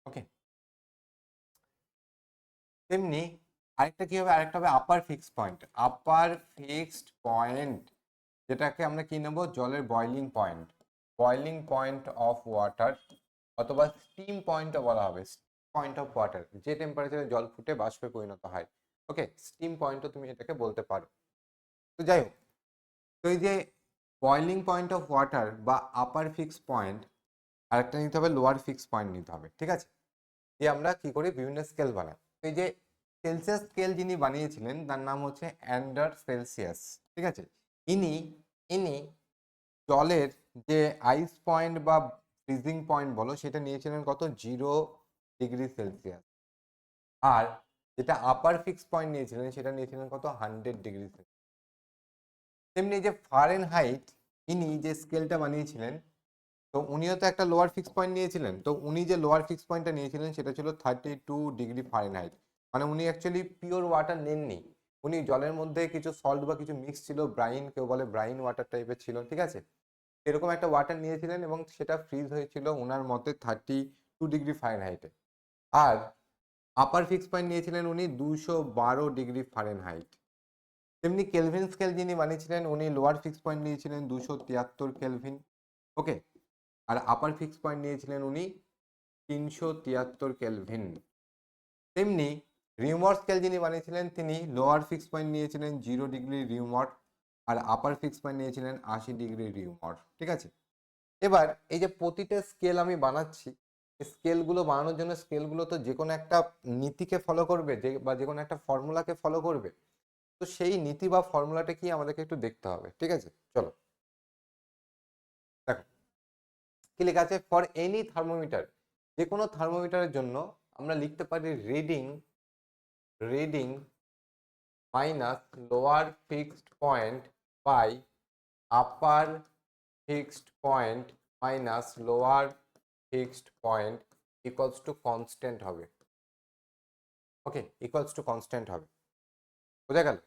ওকে, তেমনি আরেকটা কি হবে, আরেকটা হবে আপার ফিক্সড পয়েন্ট। আপার ফিক্সড পয়েন্ট যেটাকে আমরা কি নেব, জলের boiling point, boiling point of water, অথবা স্টিম পয়েন্টও বলা হবে, পয়েন্ট অফ ওয়াটার, যে টেম্পারেচারে জল ফুটে বাষ্পে পরিণত হয়। ওকে, স্টিম পয়েন্টও তুমি এটাকে বলতে পারো। তো যাই হোক, তো এই যে বয়লিং পয়েন্ট অফ ওয়াটার বা আপার ফিক্সড পয়েন্ট, আরেকটা নিতে হবে লোয়ার ফিক্সড পয়েন্ট নিতে হবে। ঠিক আছে, দিয়ে আমরা কি করি, বিভিন্ন স্কেল বানাই। তো এই যে সেলসিয়াস স্কেল যিনি বানিয়েছিলেন তার নাম হচ্ছে অ্যান্ডার সেলসিয়াস। ঠিক আছে, ইনি ইনি জলের যে আইস পয়েন্ট বা ফ্রিজিং পয়েন্ট বলো সেটা নিয়েছিলেন কত, 0 ডিগ্রি সেলসিয়াস। আর যেটা আপার ফিক্স পয়েন্ট নিয়েছিলেন সেটা নিয়েছিলেন কত, 100 ডিগ্রি সেলসিয়াস। তেমনি যে ফারেনহাইট, ইনি যে স্কেলটা বানিয়েছিলেন, তো উনিও তো একটা লোয়ার ফিক্স পয়েন্ট নিয়েছিলেন। তো উনি যে লোয়ার ফিক্স পয়েন্টটা নিয়েছিলেন সেটা ছিল 32 ডিগ্রি ফারেনহাইট। মানে উনি অ্যাকচুয়ালি পিওর ওয়াটার নেননি, উনি জলের মধ্যে কিছু সল্ট বা কিছু মিক্স ছিল, ব্রাইন, কেউ বলে ব্রাইন ওয়াটার টাইপের ছিল। ঠিক আছে, এরকম একটা ওয়াটার নিয়েছিলেন এবং সেটা ফ্রিজ হয়েছিল ওনার মতে 32 ডিগ্রি ফারেনহাইটে। আর আপার ফিক্স পয়েন্ট নিয়েছিলেন উনি 212 ডিগ্রি ফারেনহাইট। তেমনি কেলভিন স্কেল যিনি বানিয়েছিলেন উনি লোয়ার ফিক্স পয়েন্ট নিয়েছিলেন 273 কেলভিন। ওকে, আর আপার ফিক্স পয়েন্ট নিয়েছিলেন উনি 373 কেলভিন। তেমনি রিউমার স্কেল যিনি বানিয়েছিলেন তিনি লোয়ার ফিক্স পয়েন্ট নিয়েছিলেন 0 ডিগ্রি রিউমার, আর আপার ফিক্স পয়েন্ট নিয়েছিলেন 80 ডিগ্রি রিউমার। ঠিক আছে, এবার এই যে প্রতিটা স্কেল আমি বানাচ্ছি, স্কেলগুলো বানানোর জন্য স্কেলগুলো তো যে কোনো একটা নীতিকে ফলো করবে, বা যে কোনো একটা ফর্মুলাকে ফলো করবে। তো সেই নীতি বা ফর্মুলাটা কি আমাদেরকে একটু দেখতে হবে। ঠিক আছে, চলো দেখো কি লেখা আছে, ফর এনি থার্মোমিটার, যে কোনো থার্মোমিটারের জন্য আমরা লিখতে পারি reading reading minus lower fixed point by upper fixed point minus lower fixed point equals to constant হবে। ওকে, ইকুয়ালস টু কনস্ট্যান্ট হবে, বোঝা গেল?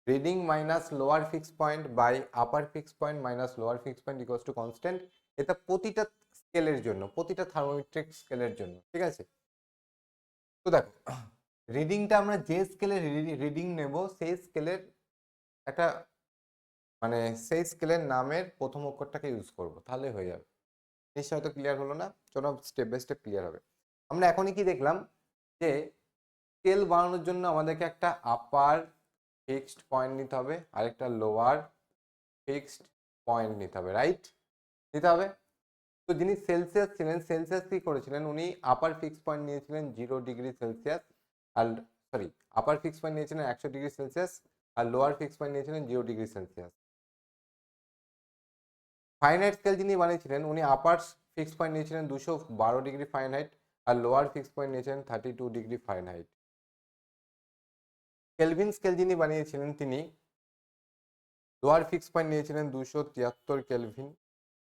Reading minus lower fix point by upper fix point minus lower fix point equals to constant. এটা প্রতিটা স্কেলের জন্য, প্রতিটা থার্মোমেট্রিক স্কেলের জন্য। ঠিক আছে, তো দেখো রিডিংটা আমরা যে স্কেলের রিডিং নেব সেই স্কেলের একটা সেই স্কেলের নামের প্রথম অক্ষরটাকে ইউজ করব, তাহলে হয়ে যাবে। নিশ্চয় তো ক্লিয়ার হলো না? চলো স্টেপ বাই স্টেপ ক্লিয়ার হবে। আমরা এখনই কি দেখলাম যে স্কেল বানানোর জন্য আমাদেরকে একটা আপার ফিক্সড পয়েন্ট নিতে হবে আর একটা লোয়ার ফিক্সড পয়েন্ট নিতে হবে, রাইট? নিতে হবে। তো যিনি সেলসিয়াস ছিলেন, সেলসিয়াস কি করেছিলেন, উনি আপার ফিক্স পয়েন্ট নিয়েছিলেন 0°C, আর সরি আপার ফিক্স পয়েন্ট নিয়েছিলেন 100°C, আর লোয়ার ফিক্স পয়েন্ট নিয়েছিলেন 0°C। ফারেনহাইট স্কেল যিনি বানিয়েছিলেন উনি আপার ফিক্স পয়েন্ট নিয়েছিলেন 212°F আর লোয়ার ফিক্স পয়েন্ট নিয়েছিলেন 32°F। কেলভিন স্কেল যিনি বানিয়েছিলেন তিনি লোয়ার ফিক্স পয়েন্ট নিয়েছিলেন 273 কেলভিন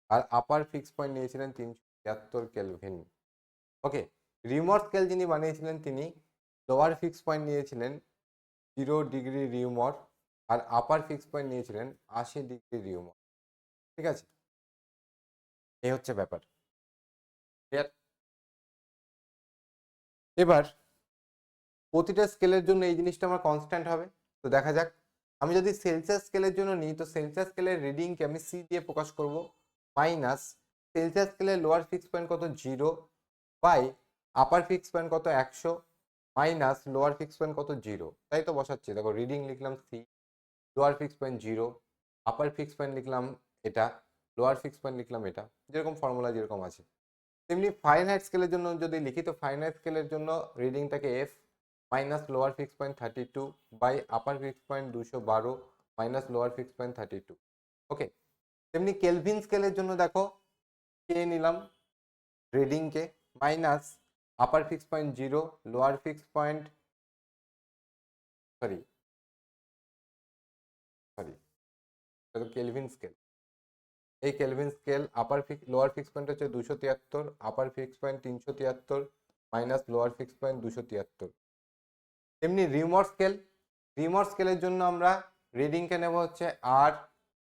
আর আপার ফিক্স পয়েন্ট নিয়েছিলেন 373 কেলভিন। ওকে, রিউমার স্কেল যিনি বানিয়েছিলেন তিনি লোয়ার ফিক্স পয়েন্ট নিয়েছিলেন 0° রিউমার আর আপার ফিক্স পয়েন্ট নিয়েছিলেন 80° রিউমার। ঠিক আছে, এই হচ্ছে ব্যাপার। ক্লিয়ার? এবার প্রতিটা স্কেলের জন্য এই জিনিসটা আমার কনস্ট্যান্ট হবে। তো দেখা যাক, আমি যদি সেলসিয়াস স্কেলের জন্য নিই তো সেলসিয়াস স্কেলের রিডিংকে আমি সি দিয়ে প্রকাশ করব, মাইনাস সেলসিয়াস স্কেলের লোয়ার ফিক্স পয়েন্ট কত 0 বাই আপার ফিক্স পয়েন্ট কত 100 মাইনাস লোয়ার ফিক্স পয়েন্ট কত 0। তাই তো বসাচ্ছি, দেখো রিডিং লিখলাম সি, লোয়ার ফিক্স পয়েন্ট 0, আপার ফিক্স পয়েন্ট লিখলাম এটা, লোয়ার ফিক্স পয়েন্ট লিখলাম এটা, যেরকম ফর্মুলা যেরকম আছে। তেমনি ফারেনহাইট স্কেলের জন্য যদি লিখি তো ফারেনহাইট স্কেলের জন্য রিডিংটাকে F minus lower fix point 32 by upper fix point 212 minus lower fix point 32। Okay, তেমনি কেলভিন স্কেলের জন্য দেখো কে নিলাম রিডিংকে minus upper fix point 0, lower fix point sorry Kelvin scale. এই Kelvin scale upper fix lower fix point হচ্ছে 273, upper fix point 373 minus lower fix point 273। তেমনি রিউমার স্কেল, রিউমার স্কেলের জন্য আমরা রিডিংকে নেব হচ্ছে আর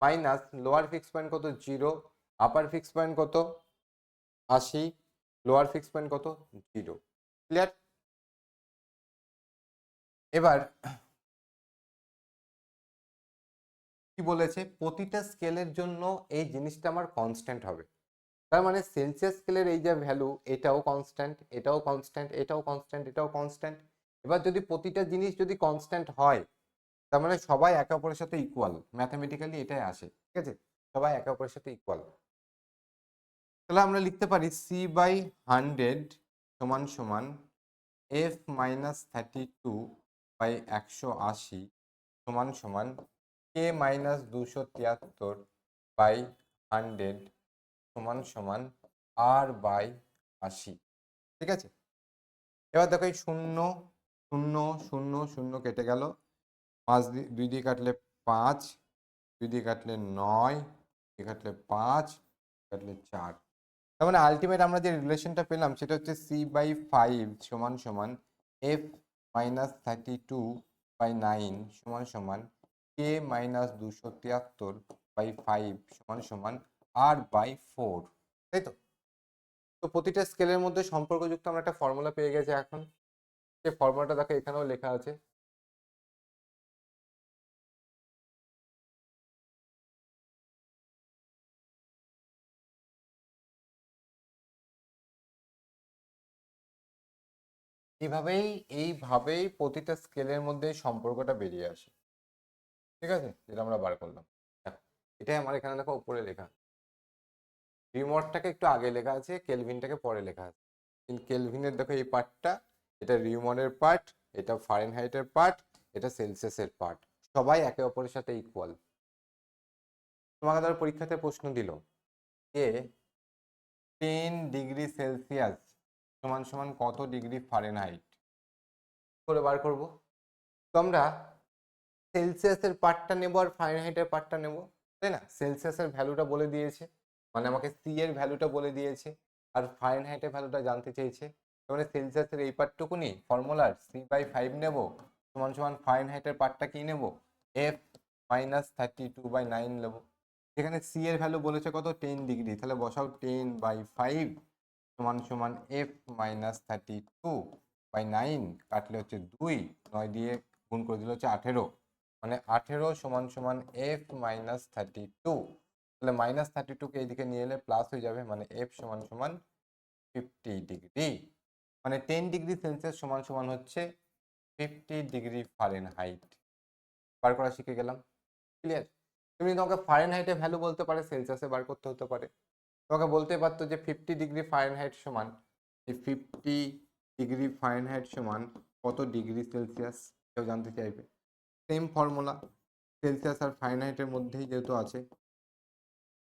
মাইনাস লোয়ার ফিক্স পয়েন্ট কত 0, আপার fix point কত 80, লোয়ার ফিক্স পয়েন্ট কত 0। ক্লিয়ার? এবার কি বলেছে, প্রতিটা স্কেলের জন্য এই জিনিসটা আমার কনস্ট্যান্ট হবে। তার মানে সেলসিয়াস স্কেলের এই যে ভ্যালু এটাও কনস্ট্যান্ট, এটাও কনস্ট্যান্ট, এটাও কনস্ট্যান্ট, এটাও কনস্ট্যান্ট। এবার যদি প্রতিটা জিনিস যদি কনস্ট্যান্ট হয় তার মানে সবাই একে অপরের সাথে ইকুয়াল, ম্যাথামেটিক্যালি এটাই আসে। ঠিক আছে, সবাই একে অপরের সাথে ইকুয়াল। তাহলে আমরা লিখতে পারি সি বাই 100 সমান সমান এফ মাইনাস 32 বাই 180 সমান সমান কে মাইনাস 273 বাই 100 সমান সমান আর বাই 80। ঠিক আছে, এবার দেখো এই 0 0 0 0 কেটে গেল, 5 2 দিয়ে কাটলে 5, 2 দিয়ে কাটলে 9, দিয়ে কাটলে 5, কাটলে 4। তার মানে আলটিমেট আমরা যে রিলেশনটা পেলাম সেটা হচ্ছে সি বাই 5 সমান সমান এফ মাইনাস 32 বাই 9 সমান সমান কে মাইনাস 273 বাই 5 সমান সমান আর বাই 4। তাই তো? তো প্রতিটা স্কেলের মধ্যে সম্পর্কযুক্ত আমরা একটা ফর্মুলা পেয়ে গেছি এখন। সেই ফর্মুলাটা দেখো এখানেও লেখা আছে। এইভাবেই প্রতিটা স্কেলের মধ্যে সম্পর্কটা বেরিয়ে আসে। ঠিক আছে, যেটা আমরা বার করলাম দেখো, এটাই আমার এখানে দেখো উপরে লেখা। রিউমারটাকে একটু আগে লেখা আছে, কেলভিনটাকে পরে লেখা আছে। কেলভিনের দেখো এই পার্টটা, এটা রিউমারের পার্ট, এটা ফারেনহাইটের পার্ট, এটা সেলসিয়াসের পার্ট, সবাই একে অপরের সাথে ইকুয়াল। তোমাকে ধরো পরীক্ষাতে প্রশ্ন দিল যে 10°C সমান সমান কত ডিগ্রি ফারেনহাইট করে বার করব। তো আমরা সেলসিয়াসের পার্টটা নেব আর ফারেনহাইটের পার্টটা নেব, তাই না? সেলসিয়াসের ভ্যালুটা বলে দিয়েছে, মানে আমাকে সি এর ভ্যালুটা বলে দিয়েছে, আর ফারেনহাইটের ভ্যালুটা জানতে চেয়েছে। মানে সেলসিয়াসের এই পার্টটুকুনি ফর্মুলার সি বাই 5 নেব সমান সমান ফারেনহাইটের পার্টটা কি নেব এফ মাইনাস 32/9 নেব। এখানে সি এর ভ্যালু বলেছে কত 10°, তাহলে বসাও 10/5 সমান সমান এফ মাইনাস 32/9 কাটলে হচ্ছে 2, 9 দিয়ে গুণ করে দিলে হচ্ছে 18, মানে 18 সমান সমান এফ মাইনাস 32। তাহলে মাইনাস 32কে এইদিকে নিয়ে এলে প্লাস হয়ে যাবে, মানে এফ সমান সমান 50 ডিগ্রি, মানে 10 ডিগ্রি সেলসিয়াস সমান সমান হচ্ছে 50 ডিগ্রি ফারেনহাইট। বার করা শিখে গেলাম। ক্লিয়ার? তুমি তোমাকে ফারেনহাইটে ভ্যালু বলতে পারে, সেলসিয়াসে বার করতে হতে পারে। তোমাকে বলতে পারতো যে 50 ডিগ্রি ফারেনহাইট সমান, এই 50 ডিগ্রি ফারেনহাইট সমান কত ডিগ্রি সেলসিয়াস, কেউ জানতে চাইবে। সেম ফর্মুলা, সেলসিয়াস আর ফারেনহাইটের মধ্যেই যেহেতু আছে,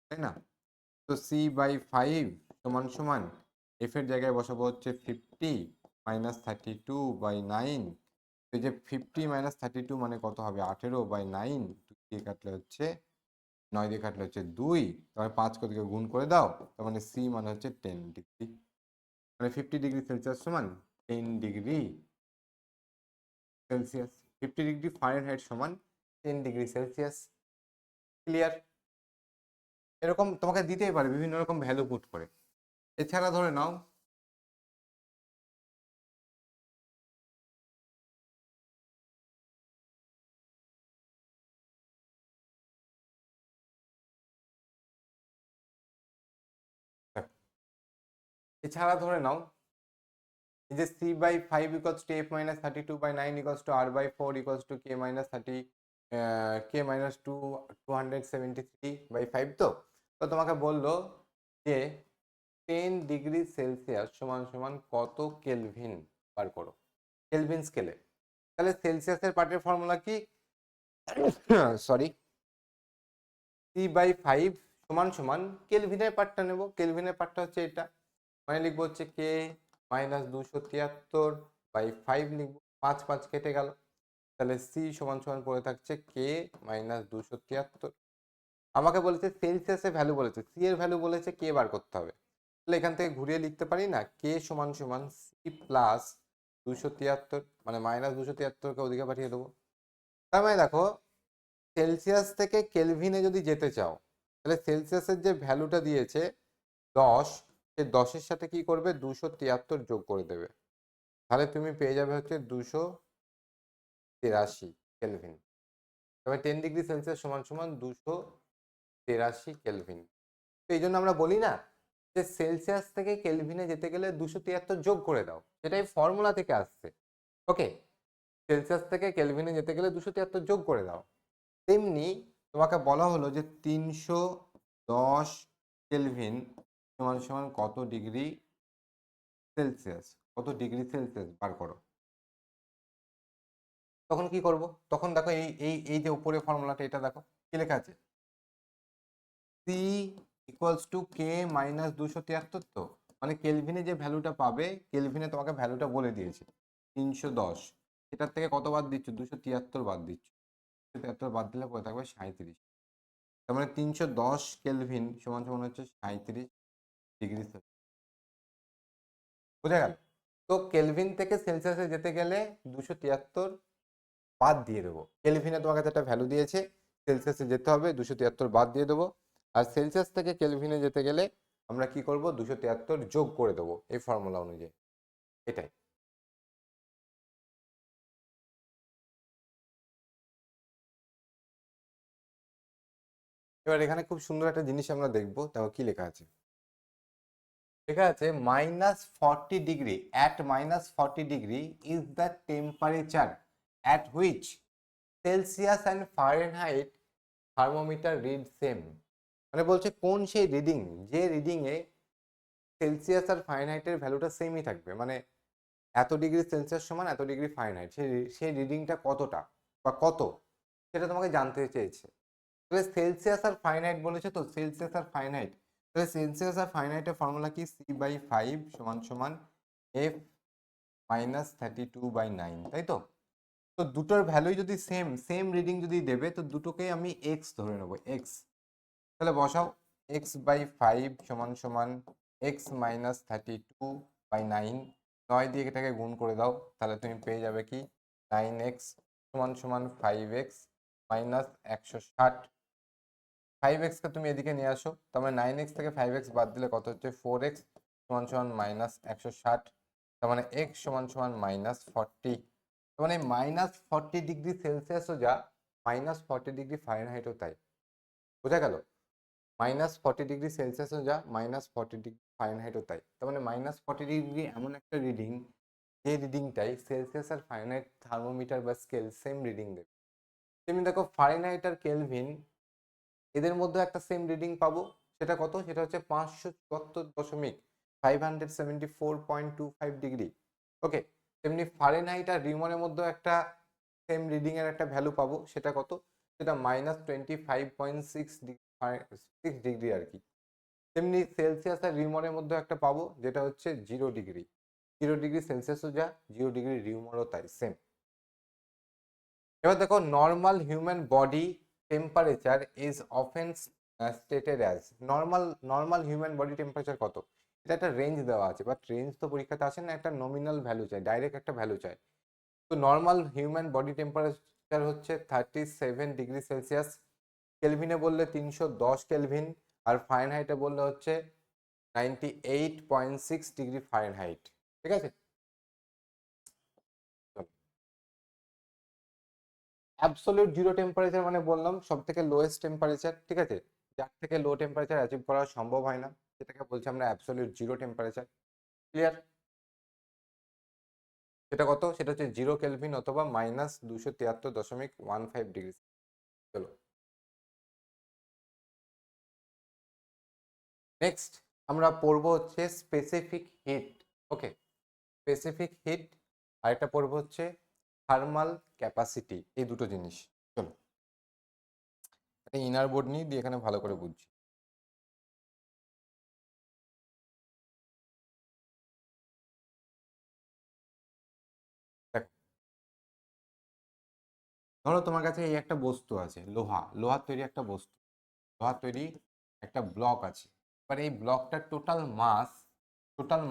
তাই না? তো C/5 সমান সমান এফ এর জায়গায় বসাবো হচ্ছে 50 মাইনাস 32/9। এই যে 50 মাইনাস 32 মানে কত হবে, 18/9, 2 দিয়ে কাটলে হচ্ছে 9 দিয়ে কাটলে হচ্ছে 2, তারপরে 5 করে গুণ করে দাও, তার মানে সি মানে হচ্ছে 10 ডিগ্রি, মানে 50 ডিগ্রি সেলসিয়াস সমান 10 ডিগ্রি সেলসিয়াস। 50 ডিগ্রি ফারেনহাইট সমান 10 ডিগ্রি সেলসিয়াস। ক্লিয়ার? এরকম তোমাকে দিতেই পারে বিভিন্ন রকম ভ্যালু পুট করে। এছাড়া ধরে নাও এছাড়া ধরে নাও এই যে C/5 equals to F minus 32/9 equals to R/4 equals to K minus 273/5। তো তোমাকে বললো যে 10 ডিগ্রি সেলসিয়াস সমান সমান কত কেলভিন বার করো, কেলভিন স্কেলে। তাহলে সেলসিয়াসের পার্টের ফর্মুলা কি, সরি, C/5 সমান সমান কেলভিনের পার্টটা নেব। কেলভিনের পার্টটা হচ্ছে এটা, মানে লিখবো হচ্ছে K মাইনাস 273/5 লিখবো, 5 5 কেটে গেল, তাহলে C সমান সমান পড়ে থাকছে K মাইনাস 273। আমাকে বলেছে সেলসিয়াসের ভ্যালু বলেছে, সি এর ভ্যালু বলেছে কে বার করতে হবে, তাহলে এখান থেকে ঘুরিয়ে লিখতে পারি না, কে সমান সমান সি প্লাস 273, মানে মাইনাস 273কে ওদিকে পাঠিয়ে দেবো। তার মানে দেখো সেলসিয়াস থেকে কেলভিনে যদি যেতে চাও, তাহলে সেলসিয়াসের যে ভ্যালুটা দিয়েছে 10, সেই 10-এর সাথে কি করবে 273 যোগ করে দেবে, তাহলে তুমি পেয়ে যাবে হচ্ছে 283 কেলভিন। তবে 10 ডিগ্রি সেলসিয়াস সমান সমান 283 কেলভিন। তো এই জন্য আমরা বলি না যে সেলসিয়াস থেকে কেলভিনে যেতে গেলে 273 যোগ করে দাও, সেটা এই ফর্মুলা থেকে আসছে। ওকে, সেলসিয়াস থেকে কেলভিনে যেতে গেলে 273 যোগ করে দাও। তেমনি তোমাকে বলা হলো যে 310 কেলভিন সমান সমান কত ডিগ্রি সেলসিয়াস, কত ডিগ্রি সেলসিয়াস বার করো। তখন কি করব, তখন দেখো এই এই এই যে উপরে ফর্মুলাটা, এটা দেখো কি লেখা আছে, C equals to K minus 273। তো মানে কেলভিনে যে ভ্যালুটা পাবে, কেলভিনে তোমাকে ভ্যালুটা বলে দিয়েছে 310, সেটার থেকে কত বাদ দিচ্ছ, 273 বাদ দিচ্ছ, 273 বাদ দিলে পরে থাকবে 37। তার মানে 310 কেলভিন সমান সমান হচ্ছে 37 ডিগ্রি সেলসিয়াস। বুঝা গেল? তো কেলভিন থেকে সেলসিয়াসে যেতে গেলে 273 বাদ দিয়ে দেবো, কেলভিনে তোমাকে একটা ভ্যালু দিয়েছে, সেলসিয়াসে যেতে হবে 273 বাদ দিয়ে দেবো, আর সেলসিয়াস থেকে কেলভিনে যেতে গেলে আমরা কি করব 273 যোগ করে দেবো এই ফর্মুলা অনুযায়ী। এটাই। এবার এখানে খুব সুন্দর একটা জিনিস আমরা দেখবো, তাও কি লেখা আছে, লেখা আছে -40 degree, at -40 degree is the temperature at which Celsius and Fahrenheit thermometer read same. মানে বলছে কোন সেই রিডিং, যে রিডিংয়ে সেলসিয়াস আর ফারেনহাইটের ভ্যালুটা সেমই থাকবে, মানে এত ডিগ্রি সেলসিয়াস সমান এত ডিগ্রি ফারেনহাইট, সেই রিডিংটা কতটা বা কত, সেটা তোমাকে জানতে চেয়েছে। তাহলে সেলসিয়াস আর ফারেনহাইট বলেছে, তো সেলসিয়াস আর ফারেনহাইট, তাহলে সেলসিয়াস আর ফারেনহাইটের ফর্মুলা কি, C/5 সমান সমান F মাইনাস 32/9, তাই তো? তো দুটোর ভ্যালুই যদি সেম সেম রিডিং যদি দেবে, তো দুটোকেই আমি এক্স ধরে নেবো, এক্স। তাহলে বসাও x/5 সমান সমান এক্স মাইনাস 32/9, 9 দিয়ে এটাকে গুণ করে দাও, তাহলে তুমি পেয়ে যাবে কি 9x সমান সমান 5x মাইনাস 160। 5x-কে তুমি এদিকে নিয়ে আসো, তার মানে 9x থেকে 5x বাদ দিলে কত হচ্ছে 4x সমান সমান মাইনাস 160, তার মানে x সমান সমান -40। তার মানে -40 ডিগ্রি সেলসিয়াসও যা, -40 ডিগ্রি ফারেনহাইটও তাই। বোঝা গেল? -40 ডিগ্রি সেলসিয়াসও যা, -40 ডিগ্রি ফারেনহাইটও তাই। তার মানে -40 ডিগ্রি এমন একটা রিডিং, যে রিডিংটাই সেলসিয়াস আর ফারেনহাইট থার্মোমিটার বা স্কেল সেম রিডিং দেবে। তেমনি দেখো ফারেনহাইট আর কেলভিন এদের মধ্যে একটা সেম রিডিং পাবো, সেটা কত? সেটা হচ্ছে 574.574.25 ডিগ্রি। ওকে, তেমনি ফারেনহাইট আর রিমনের মধ্যে একটা সেম রিডিং এর একটা ভ্যালু পাবো, সেটা কত? সেটা -25.6 ডিগ্রি আর কি। তেমনি সেলসিয়াস আর রিমনের মধ্যে একটা পাবো, যেটা হচ্ছে 0 ডিগ্রি। 0 ডিগ্রি সেলসিয়াসও যা, 0 ডিগ্রি রিমরও তাই, সেম। এবার দেখো, normal human body temperature is often stated as, normal human body temperature কত? এটা একটা রেঞ্জ দেওয়া আছে, বাট রেঞ্জ তো পরীক্ষাতে আসে না, একটা নমিনাল ভ্যালু চাই, ডাইরেক্ট একটা ভ্যালু চাই। তো নর্মাল হিউম্যান বডি টেম্পারেচার হচ্ছে 37 ডিগ্রি সেলসিয়াস। কেলভিনে বললে 310 কেলভিন, আর ফারেনহাইটে বললে হচ্ছে 98.6 ডিগ্রি ফারেনহাইট। ঠিক আছে, অ্যাবসলিউট জিরো টেম্পারেচার মানে বললাম সব থেকে লোয়েস্ট টেম্পারেচার, ঠিক আছে, যার থেকে লো টেম্পারেচার অ্যাচিভ করা সম্ভব হয় না, সেটাকে বলছি আমরা অ্যাবসলিউট জিরো টেম্পারেচার। ক্লিয়ার? সেটা কত? সেটা হচ্ছে 0 কেলভিন অথবা -273.15 ডিগ্রি। চলো নেক্সট আমরা পড়বো হচ্ছে স্পেসিফিক হিট। ওকে, স্পেসিফিক হিট, আরেকটা পড়বো হচ্ছে থার্মাল ক্যাপাসিটি, এই দুটো জিনিস। চলো একটা ইনার বোর্ড নিয়ে দিয়ে এখানে ভালো করে বুঝছি। দেখো, ধরো তোমার কাছে এই একটা বস্তু আছে, লোহার তৈরি একটা বস্তু, লোহার তৈরি একটা ব্লক আছে। এবার এই ব্লকটার টোটাল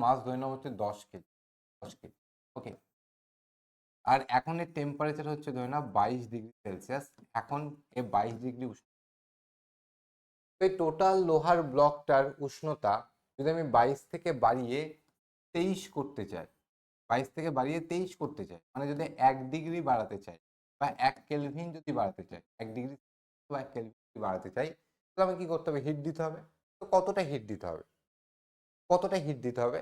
মাস ধরে নেওয়া হচ্ছে 10 কেজি, 10 কেজি। ওকে, আর এখন এর টেম্পারেচার হচ্ছে ধরে নাও 22 ডিগ্রি সেলসিয়াস। এখন এ 22 ডিগ্রি এই টোটাল লোহার ব্লকটার উষ্ণতা যদি আমি 22 থেকে বাড়িয়ে 23 করতে চাই, 22 থেকে বাড়িয়ে 23 করতে চাই, মানে যদি 1 ডিগ্রি বাড়াতে চাই বা 1 কেলভিন যদি বাড়াতে চাই, 1 ডিগ্রি বা 1 কেলভিন যদি বাড়াতে চাই, তাহলে আমাকে কি করতে হবে? হিট দিতে হবে। তো কতটা হিট দিতে হবে? কতটা হিট দিতে হবে?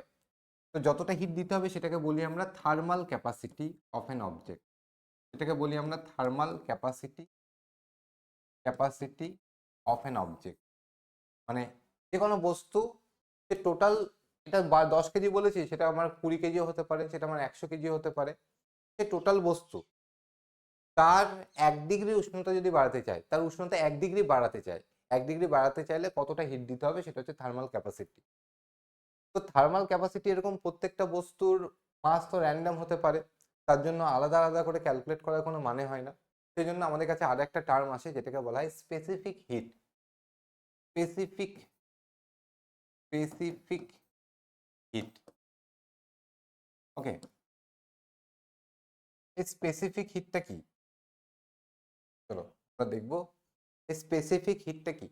তো যতটা হিট দিতে হবে সেটাকে বলি আমরা thermal capacity of an object. এটাকে বলি আমরা thermal capacity of an object. মানে যে কোনো বস্তু, যে টোটাল, এটা 10 কেজি বলেছি, সেটা আমার 20 কেজিও হতে পারে, সেটা আমার 100 কেজিও হতে পারে। সে টোটাল বস্তু, তার 1 ডিগ্রি উষ্ণতা যদি বাড়াতে চায়, তার উষ্ণতা 1 ডিগ্রি বাড়াতে চায়, 1 ডিগ্রি বাড়াতে চাইলে কতটা হিট দিতে হবে, সেটা হচ্ছে থার্মাল ক্যাপাসিটি। তো থার্মাল ক্যাপাসিটি এরকম প্রত্যেকটা বস্তুর মাস তো র্যান্ডম হতে পারে, তার জন্য আলাদা আলাদা করে ক্যালকুলেট করার কোনো মানে হয় না। সেই জন্য আমাদের কাছে আর একটা টার্ম আসে, যেটাকে বলা হয় specific heat. Specific specific heat. Okay, এই স্পেসিফিক হিটটা কি? চলো আমরা দেখবো স্পেসিফিক হিটটা কি,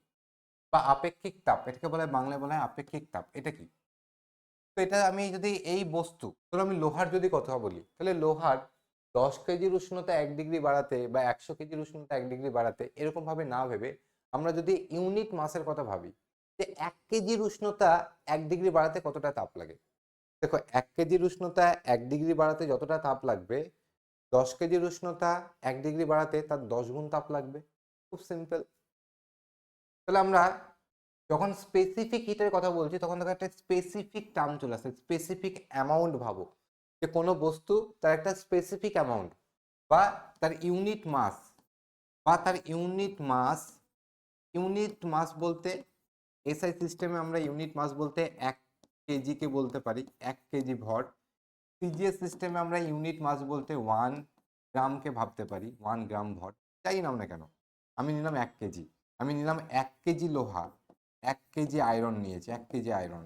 বা আপেক্ষিক তাপ, এটাকে বলা হয় বাংলায় বলা হয় আপেক্ষিক তাপ। এটা কি? তো এটা আমি যদি এই বস্তু, ধরো আমি লোহার যদি কথা বলি, তাহলে লোহার 10 কেজির উষ্ণতা 1 ডিগ্রি বাড়াতে বা 100 কেজির উষ্ণতা 1 ডিগ্রি বাড়াতে এরকম ভাবে না ভেবে আমরা যদি ইউনিট মাসের কথা ভাবি, যে 1 কেজির উষ্ণতা 1 ডিগ্রি বাড়াতে কতটা তাপ লাগে। দেখো, 1 কেজির উষ্ণতা 1 ডিগ্রি বাড়াতে যতটা তাপ লাগবে, 10 কেজির উষ্ণতা 1 ডিগ্রি বাড়াতে তার 10 গুণ তাপ লাগবে। খুব সিম্পল। তাহলে আমরা যখন স্পেসিফিক হিটের কথা বলছি, তখন দেখো একটা স্পেসিফিক টার্ম চলে আসে, স্পেসিফিক অ্যামাউন্ট। ভাবো যে কোনো বস্তু, তার একটা স্পেসিফিক অ্যামাউন্ট বা তার ইউনিট মাস, বা তার ইউনিট মাস বলতে এসআই সিস্টেমে আমরা ইউনিট মাস বলতে 1 কেজিকে বলতে পারি 1 কেজি ভর। সিজিএস সিস্টেমে আমরা ইউনিট মাস বলতে 1 গ্রামকে ভাবতে পারি 1 গ্রাম ভর। যাই নাম না কেন, আমি নিলাম 1 কেজি, আমি নিলাম 1 কেজি লোহা, 1 কেজি আয়রন নিয়েছি, 1 কেজি আয়রন,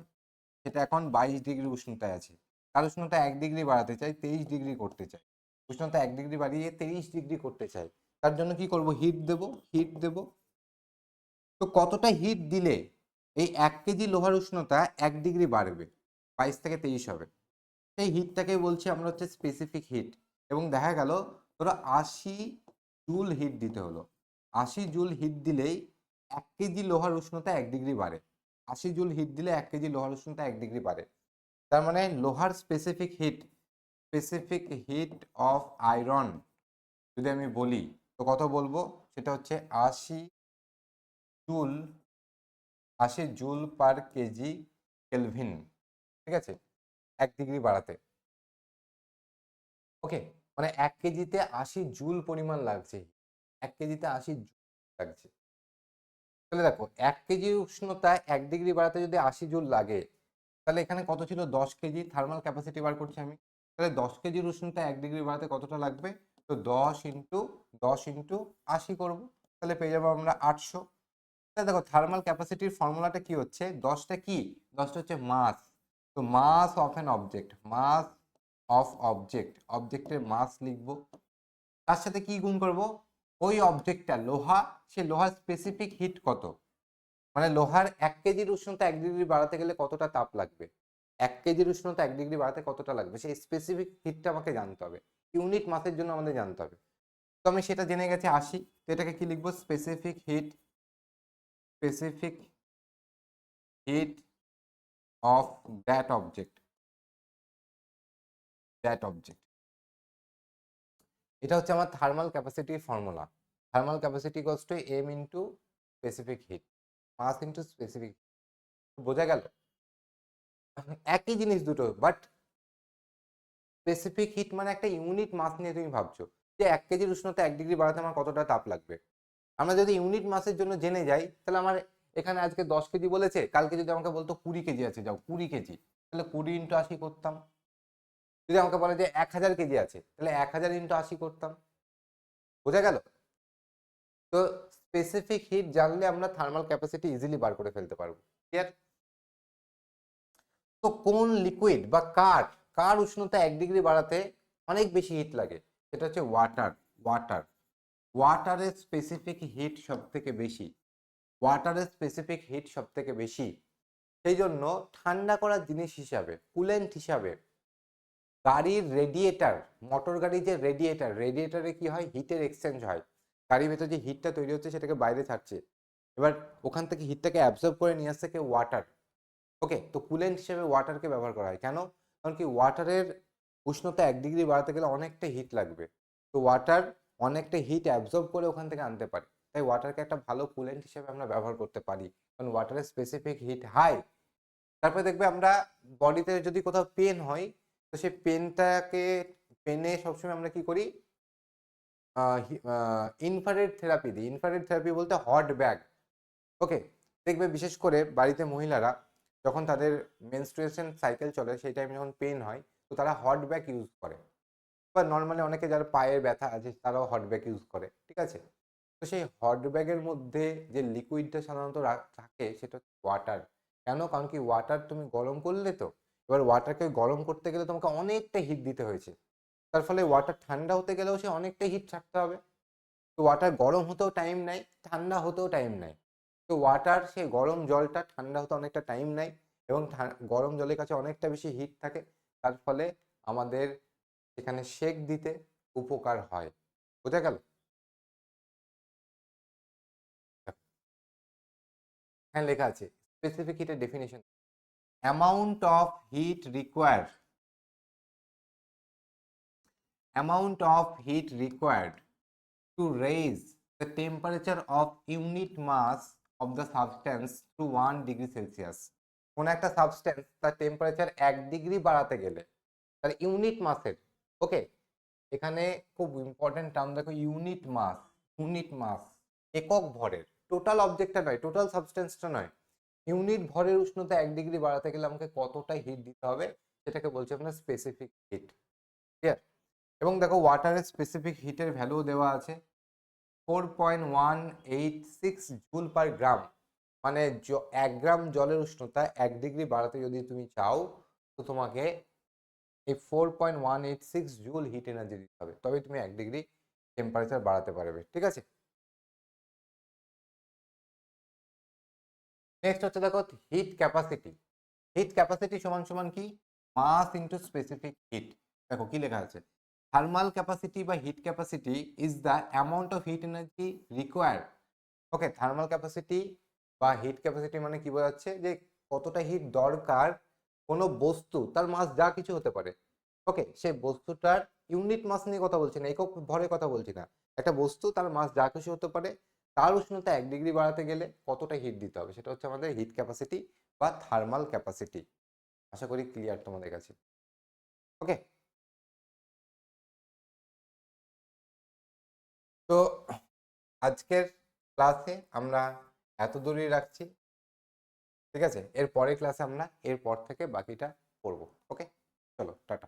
সেটা এখন 22 ডিগ্রি উষ্ণতায় আছে। তার উষ্ণতা 1 ডিগ্রি বাড়াতে চাই, 23 ডিগ্রি করতে চাই, উষ্ণতা 1 ডিগ্রি বাড়িয়ে 23 ডিগ্রি করতে চাই। তার জন্য কি করব? হিট দেব। তো কতটা হিট দিলে এই 1 কেজি লোহার উষ্ণতা 1 ডিগ্রি বাড়বে, 22 থেকে 23 হবে, সেই হিটটাকে বলছি আমরা হচ্ছে স্পেসিফিক হিট। এবং দেখা গেল ধরো 80 জুল হিট দিতে হলো, 80 জুল হিট দিলেই 1 কেজি লোহার উষ্ণতা 1 ডিগ্রি বাড়ে। 80 জুল হিট দিলে 1 কেজি লোহার উষ্ণতা 1 ডিগ্রি বাড়ে। তার মানে লোহার স্পেসিফিক হিট অফ আয়রন যদি আমি বলি তো কত বলবো, সেটা হচ্ছে joule 80 joule per KG kelvin. ঠিক আছে, 1 ডিগ্রি বাড়াতে। ওকে, মানে 1 কেজিতে 80 জুল পরিমাণ লাগছে, 1 কেজিতে 80 জুল লাগছে। তাহলে দেখো 1 কেজি উষ্ণতা 1 ডিগ্রি বাড়াতে যদি 80 জুল লাগে, তাহলে এখানে কত ছিল, 10 কেজি থার্মাল ক্যাপাসিটি বার করছি আমি। তাহলে 10 কেজির উষ্ণতা 1 ডিগ্রি বাড়াতে কতটা লাগবে, তো 10 ইন্টু 80 করব, তাহলে পেয়ে যাবো আমরা 800। তাহলে দেখো থার্মাল ক্যাপাসিটির ফর্মুলাটা কি হচ্ছে, 10টা কি, 10টা হচ্ছে মাস। তো mass of an object, mass of অবজেক্টের মাস লিখবো, তার সাথে কি গুণ করব, ওই অবজেক্টটা লোহা, সে লোহার স্পেসিফিক হিট কত, মানে লোহার 1 কেজির উষ্ণতা 1 ডিগ্রি বাড়াতে গেলে কতটা তাপ লাগবে, 1 কেজির উষ্ণতা 1 ডিগ্রি বাড়াতে কতটা লাগবে, সেই স্পেসিফিক হিটটা আমাকে জানতে হবে, ইউনিট মাসের জন্য আমাদের জানতে হবে। তো আমি সেটা জেনে গেছি 80, তো এটাকে কি লিখবো, specific heat of that object. এটা হচ্ছে আমার থার্মাল ক্যাপাসিটির formula. Thermal capacity equals to M into specific heat, mass into specific. বোঝা গেল? একই জিনিস দুটো, বাট স্পেসিফিক হিট মানে একটা ইউনিট মাস নিয়ে তুমি ভাবছো যে 1 কেজির উষ্ণতা 1 ডিগ্রি বাড়াতে আমার কতটা তাপ লাগবে। আমরা যদি ইউনিট মাসের জন্য জেনে যাই, তাহলে আমার এখানে আজকে 10 কেজি বলেছে, কালকে যদি আমাকে বলতো 20 কেজি আছে, যাও 20 কেজি, তাহলে 20 ইন্টু 80 করতাম। যদি আমাকে বলে যে 1000 কেজি আছে, তাহলে 1000 ইন্টু 80 করতাম। বোঝা গেল? তো স্পেসিফিক হিট জানলে আমরা থার্মাল ক্যাপাসিটি ইজিলি বার করে ফেলতে পারবো। ক্লিয়ার? তো কোন লিকুইড বা কার উষ্ণতা 1 ডিগ্রি বাড়াতে অনেক বেশি হিট লাগে, সেটা হচ্ছে ওয়াটারের স্পেসিফিক হিট সব থেকে বেশি। সেই জন্য ঠান্ডা করার জিনিস হিসাবে, কুলেন্ট হিসাবে, গাড়ির রেডিয়েটার, মোটর গাড়ির যে রেডিয়েটারে কি হয়, হিটের এক্সচেঞ্জ হয়, গাড়ির ভেতর যে হিটটা তৈরি হচ্ছে সেটাকে বাইরে ছাড়ছে, এবার ওখান থেকে হিটটাকে অ্যাবজর্ব করে নিয়ে আসছে কেউ ওয়াটার। ওকে, তো কুলেন্ট হিসেবে ওয়াটারকে ব্যবহার করা হয় কেন, কারণ কি ওয়াটারের উষ্ণতা 1 ডিগ্রি বাড়াতে গেলে অনেকটা হিট লাগবে, তো ওয়াটার অনেকটা হিট অ্যাবজর্ব করে ওখান থেকে আনতে পারে, তাই ওয়াটারকে একটা ভালো কুলেন্ট হিসেবে আমরা ব্যবহার করতে পারি, কারণ ওয়াটারের স্পেসিফিক হিট হাই। তারপরে দেখবে আমরা বডিতে যদি কোথাও পেন হয়, তো সেই পেনে সবসময় আমরা কি করি, ইনফ্রারেড থেরাপি দিই। ইনফ্রারেড থেরাপি বলতে হট ব্যাগ। ওকে, দেখবে বিশেষ করে বাড়িতে মহিলারা যখন তাদের মেনস্ট্রুয়েশন সাইকেল চলে, সেই টাইমে যখন পেন হয়, তো তারা হট ব্যাগ ইউজ করে, বা নর্মালি অনেকে যারা পায়ের ব্যথা আছে তারাও হট ব্যাগ ইউজ করে। ঠিক আছে, তো সেই হট ব্যাগের মধ্যে যে লিকুইডটা সাধারণত থাকে সেটা হচ্ছে ওয়াটার। কেন, কারণ কি ওয়াটার তুমি গরম করলে, তো এবার ওয়াটারকে গরম করতে গেলে তোমাকে অনেকটা হিট দিতে হয়েছে, তার ফলে ওয়াটার ঠান্ডা হতে গেলেও সে অনেকটা হিট ছাড়তে হবে। তো ওয়াটার গরম হতেও টাইম নেয়, ঠান্ডা হতেও টাইম নেয়। তো ওয়াটার সেই গরম জলটা ঠান্ডা হতে অনেকটা টাইম নেয়, এবং গরম জলের কাছে অনেকটা বেশি হিট থাকে, তার ফলে আমাদের এখানে সেক দিতে উপকার হয়। বোঝা গেল? হ্যাঁ, লেখা আছে স্পেসিফিক হিটের definition, amount of heat required to raise the temperature of unit mass of the substance to 1 degree Celsius। কোন একটা সাবস্টেন্স তার টেম্পারেচার 1 ডিগ্রি বাড়াতে গেলে তার ইউনিট মাসের, ওকে, এখানে খুব ইম্পর্টেন্ট টার্ম দেখো, ইউনিট মাস, একক ভরের, টোটাল অবজেক্টটা নয়, টোটাল সাবস্টেন্সটা নয়, ইউনিট ভরের উষ্ণতা 1 ডিগ্রি বাড়াতে গেলে আমাকে কতটা হিট দিতে হবে, সেটাকে বলছে আপনার স্পেসিফিক হিট। ক্লিয়ার? এবং দেখো ওয়াটারের স্পেসিফিক হিটের ভ্যালু দেওয়া আছে 4.186 জুল পার গ্রাম, মানে 1 গ্রাম জলের উষ্ণতা 1 ডিগ্রি বাড়াতে যদি তুমি চাও, তো তোমাকে এই 4.186 জুল হিট এনার্জি দিতে হবে, তবে তুমি 1 ডিগ্রি টেম্পারেচার বাড়াতে পারবে। ঠিক আছে, নেক্সট হচ্ছে দেখো হিট ক্যাপাসিটি সমান সমান কি, মাস ইন্টু স্পেসিফিক হিট। দেখো কি লেখা আছে, থার্মাল ক্যাপাসিটি বা hit capacity is the amount of hit energy required. Okay, thermal capacity বা হিট ক্যাপাসিটি মানে কি বোঝাচ্ছে যে কতটা হিট দরকার কোনো বস্তু, তার মাস যা কিছু হতে পারে, ওকে, সেই বস্তুটার ইউনিট মাস নিয়ে কথা বলছি না, একক ভরের কথা বলছি না, একটা বস্তু তার মাস যা কিছু হতে পারে তার উষ্ণতা 1 ডিগ্রি বাড়াতে গেলে কতটা হিট দিতে হবে, সেটা হচ্ছে আমাদের হিট ক্যাপাসিটি বা থার্মাল ক্যাপাসিটি। আশা করি ক্লিয়ার তোমাদের কাছে। ওকে, তো আজকের ক্লাসে আমরা এত দূরই রাখছি, ঠিক আছে? এর পরের ক্লাসে আমরা এরপর থেকে বাকিটা পড়বো। ওকে, চলো টাটা।